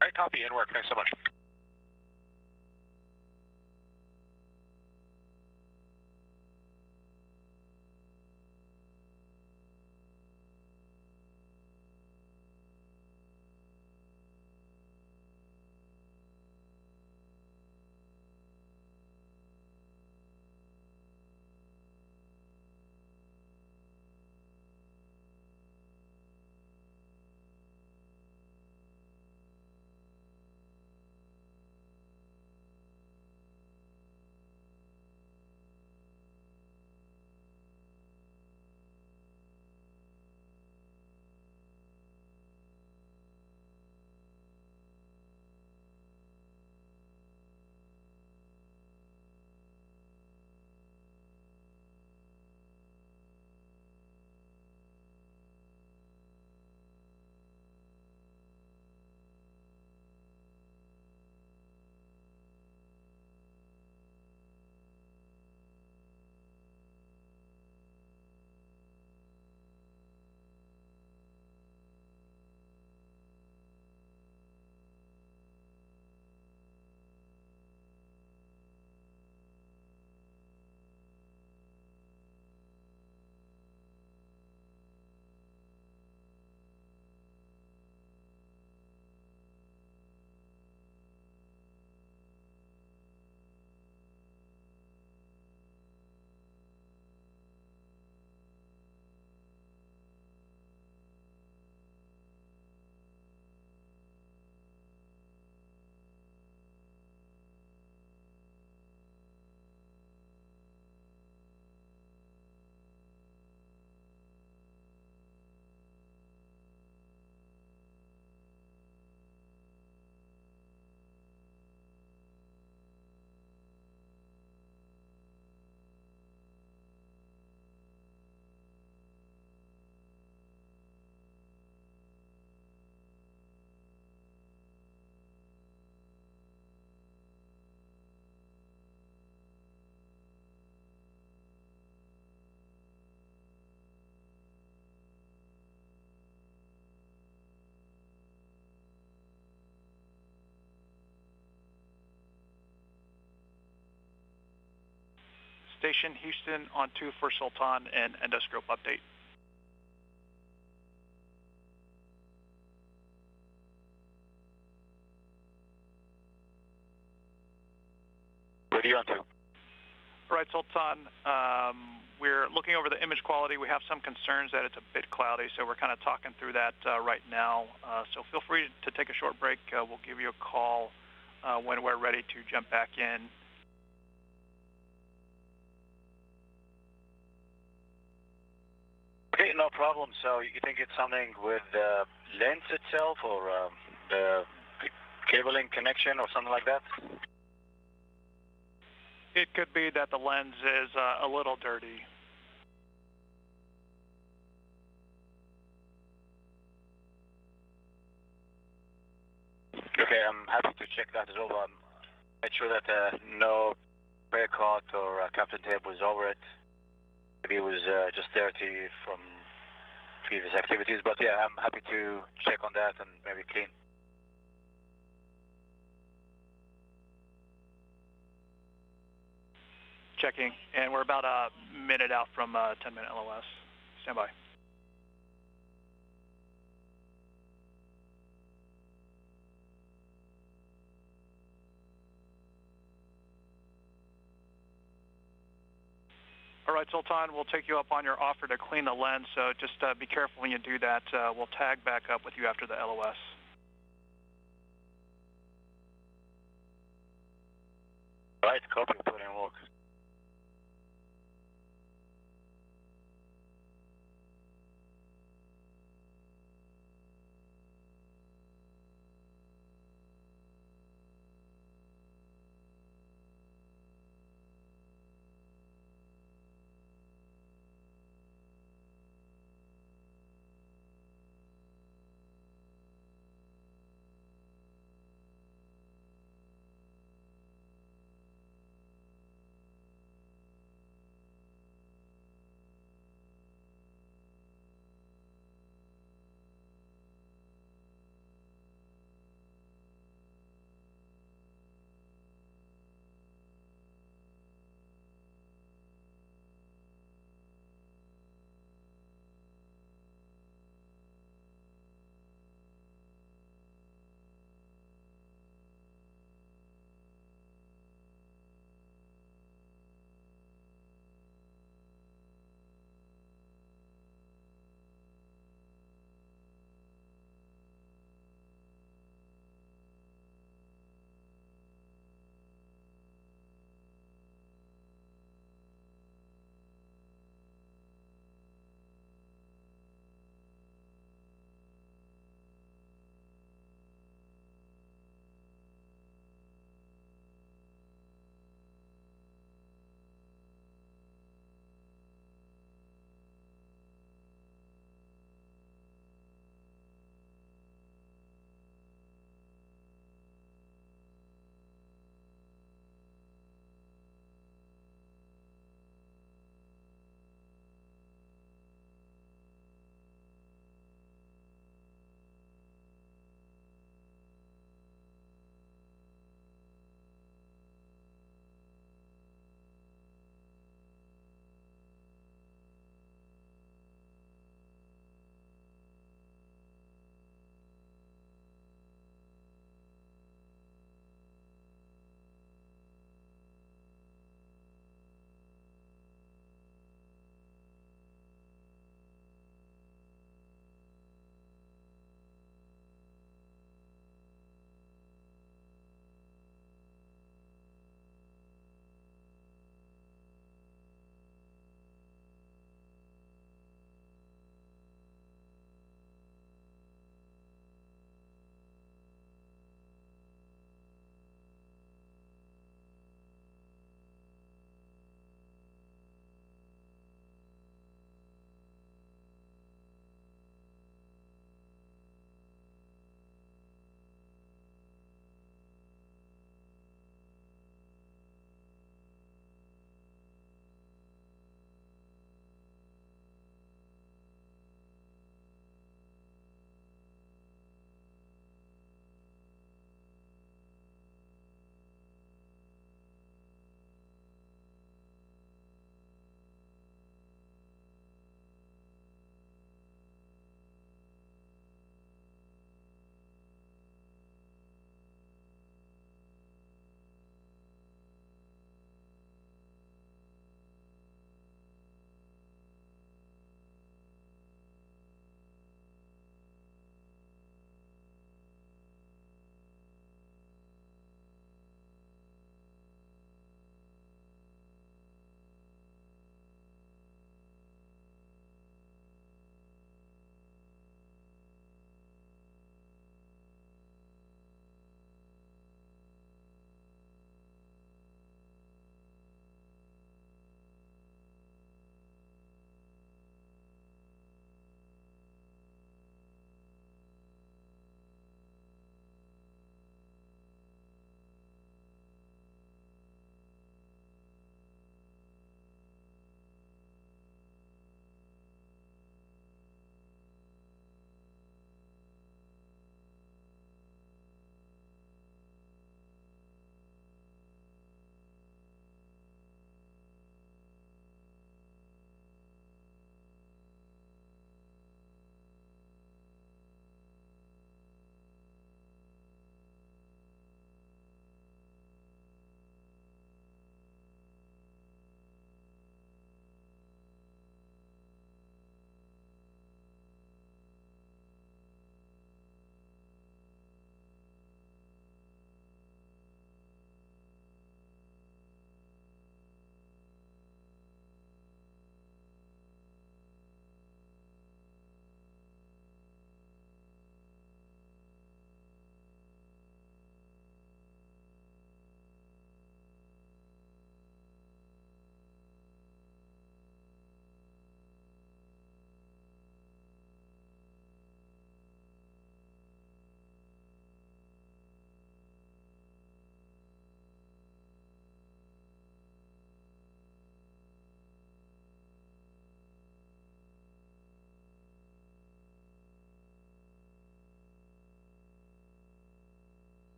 All right, copy, in work. Thanks so much. Station Houston on 2 for Sultan and endoscope update. What are you on to? All right, Sultan, we're looking over the image quality. We have some concerns that it's a bit cloudy, so we're kind of talking through that right now. So feel free to take a short break. We'll give you a call when we're ready to jump back in. Okay, no problem. So you think it's something with the lens itself or the cabling connection or something like that? It could be that the lens is a little dirty. Okay, I'm happy to check that as well. Make sure that no spray coat or captain tape was over it. Maybe it was just dirty from previous activities, but yeah, I'm happy to check on that and maybe clean. Checking, and we're about a minute out from 10-minute LOS. Stand by. All right, Sultan, we'll take you up on your offer to clean the lens, so just be careful when you do that. We'll tag back up with you after the LOS. All right, copy, put in work.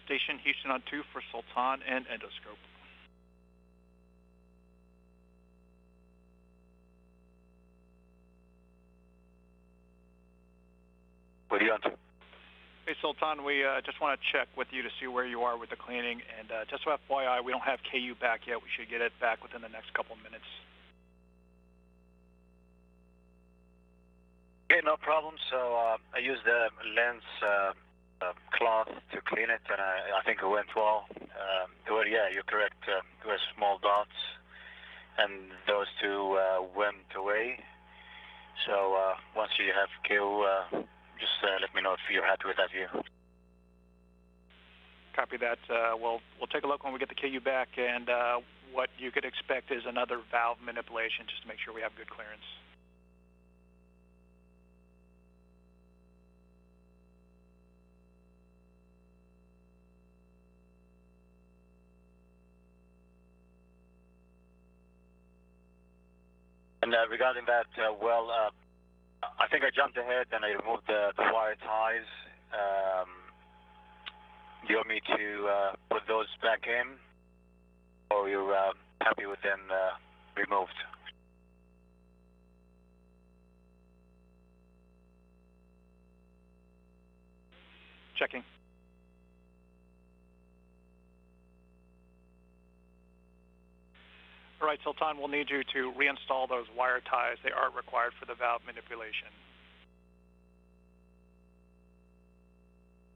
Station Houston on 2 for Sultan and endoscope. What do you want? Hey, Sultan, we just want to check with you to see where you are with the cleaning. And just so FYI, we don't have KU back yet. We should get it back within the next couple of minutes. Okay, no problem. So I used the lens cloth to clean it, and I think it went well. Well, yeah, you're correct. There were small dots, and those two went away. So once you have KU, just let me know if you're happy with that view. Copy that. We'll take a look when we get the KU back, and what you could expect is another valve manipulation just to make sure we have good clearance. And regarding that, I think I jumped ahead and I removed the wire ties. Do you want me to put those back in, or you're happy with them removed? Checking. All right, Sultan, we'll need you to reinstall those wire ties. They are required for the valve manipulation.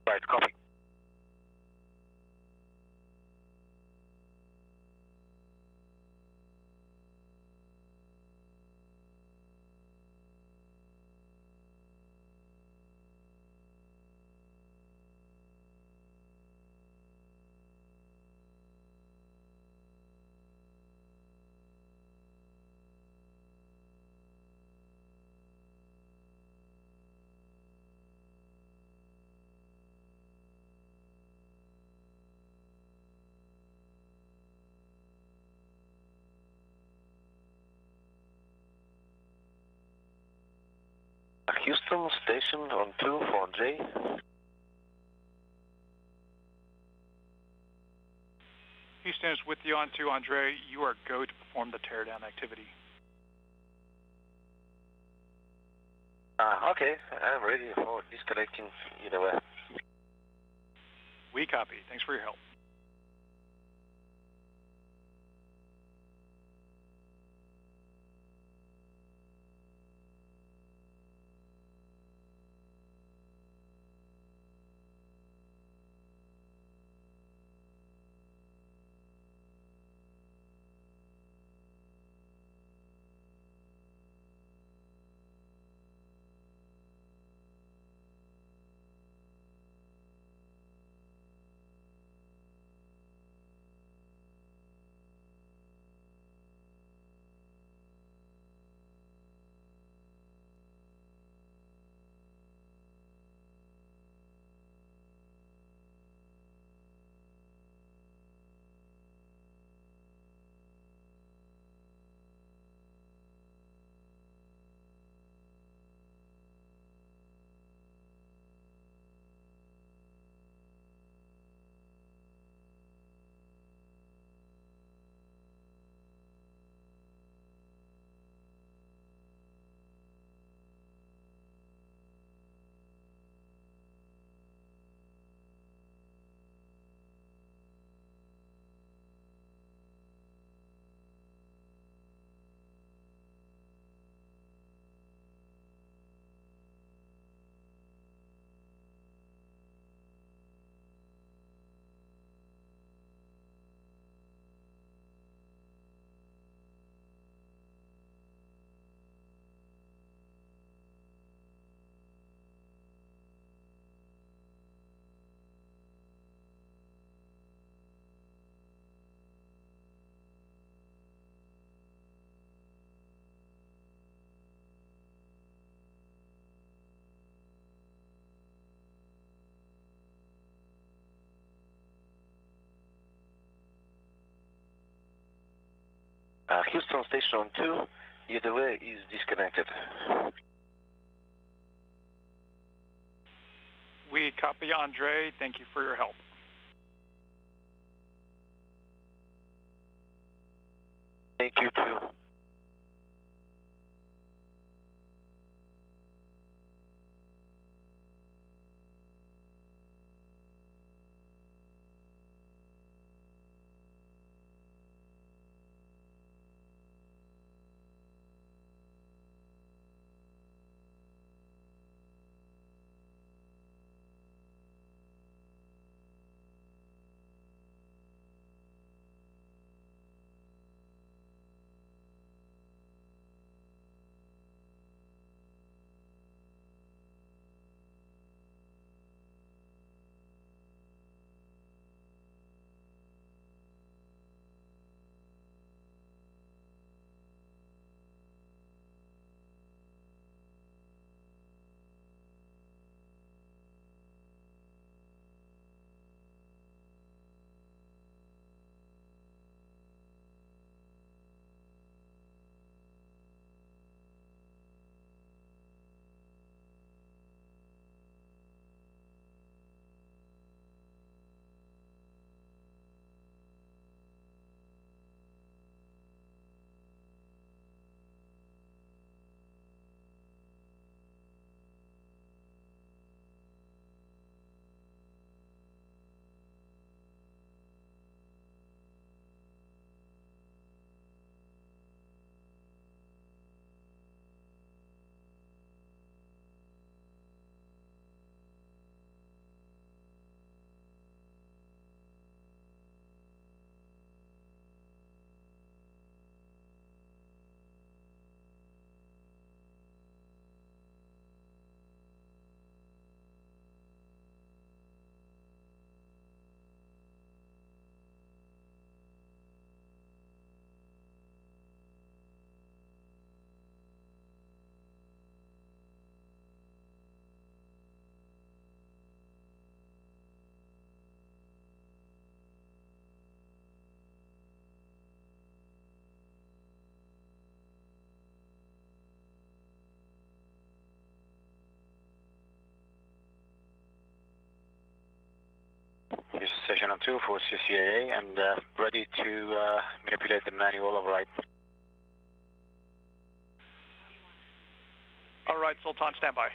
Right, copy. Houston, station on 2 for Andre. Houston is with you on 2, Andre. You are go to perform the teardown activity. Okay, I'm ready for disconnecting either way. We copy. Thanks for your help. Houston, station on 2, either way is disconnected. We copy, Andre. Thank you for your help. Thank you too. This is session on 2 for CCAA and ready to manipulate the manual of right. All right, Sultan, stand by.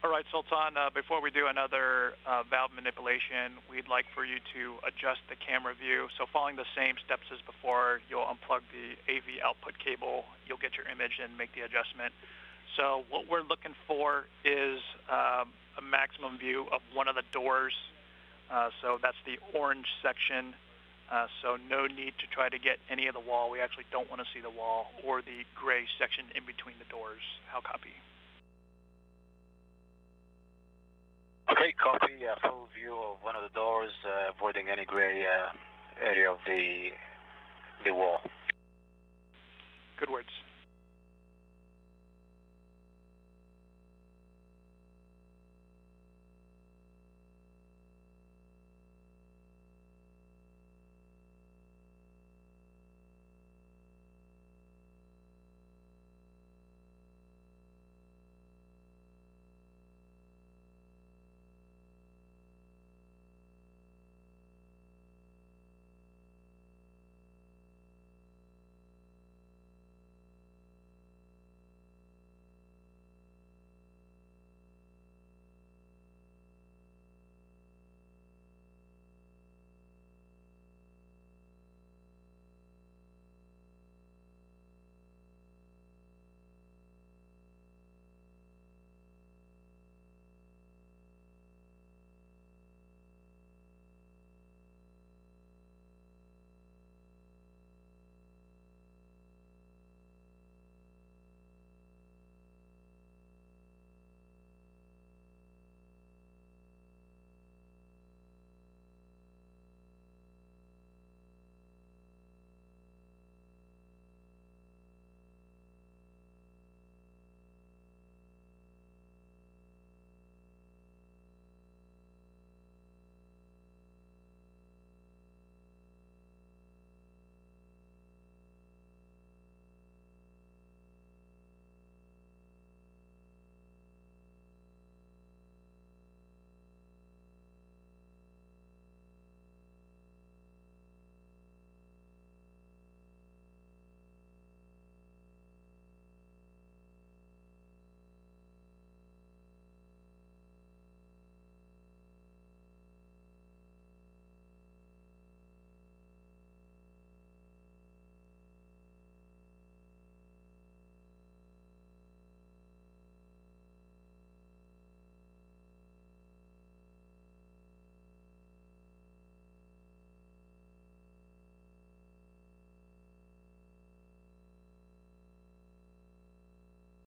All right, Sultan, before we do another valve manipulation, we'd like for you to adjust the camera view. So following the same steps as before, you'll unplug the AV output cable, you'll get your image and make the adjustment. So what we're looking for is a maximum view of one of the doors. So that's the orange section. So no need to try to get any of the wall. We actually don't want to see the wall or the gray section in between the doors. How copy? Okay, copy. Full view of one of the doors, avoiding any gray area of the wall.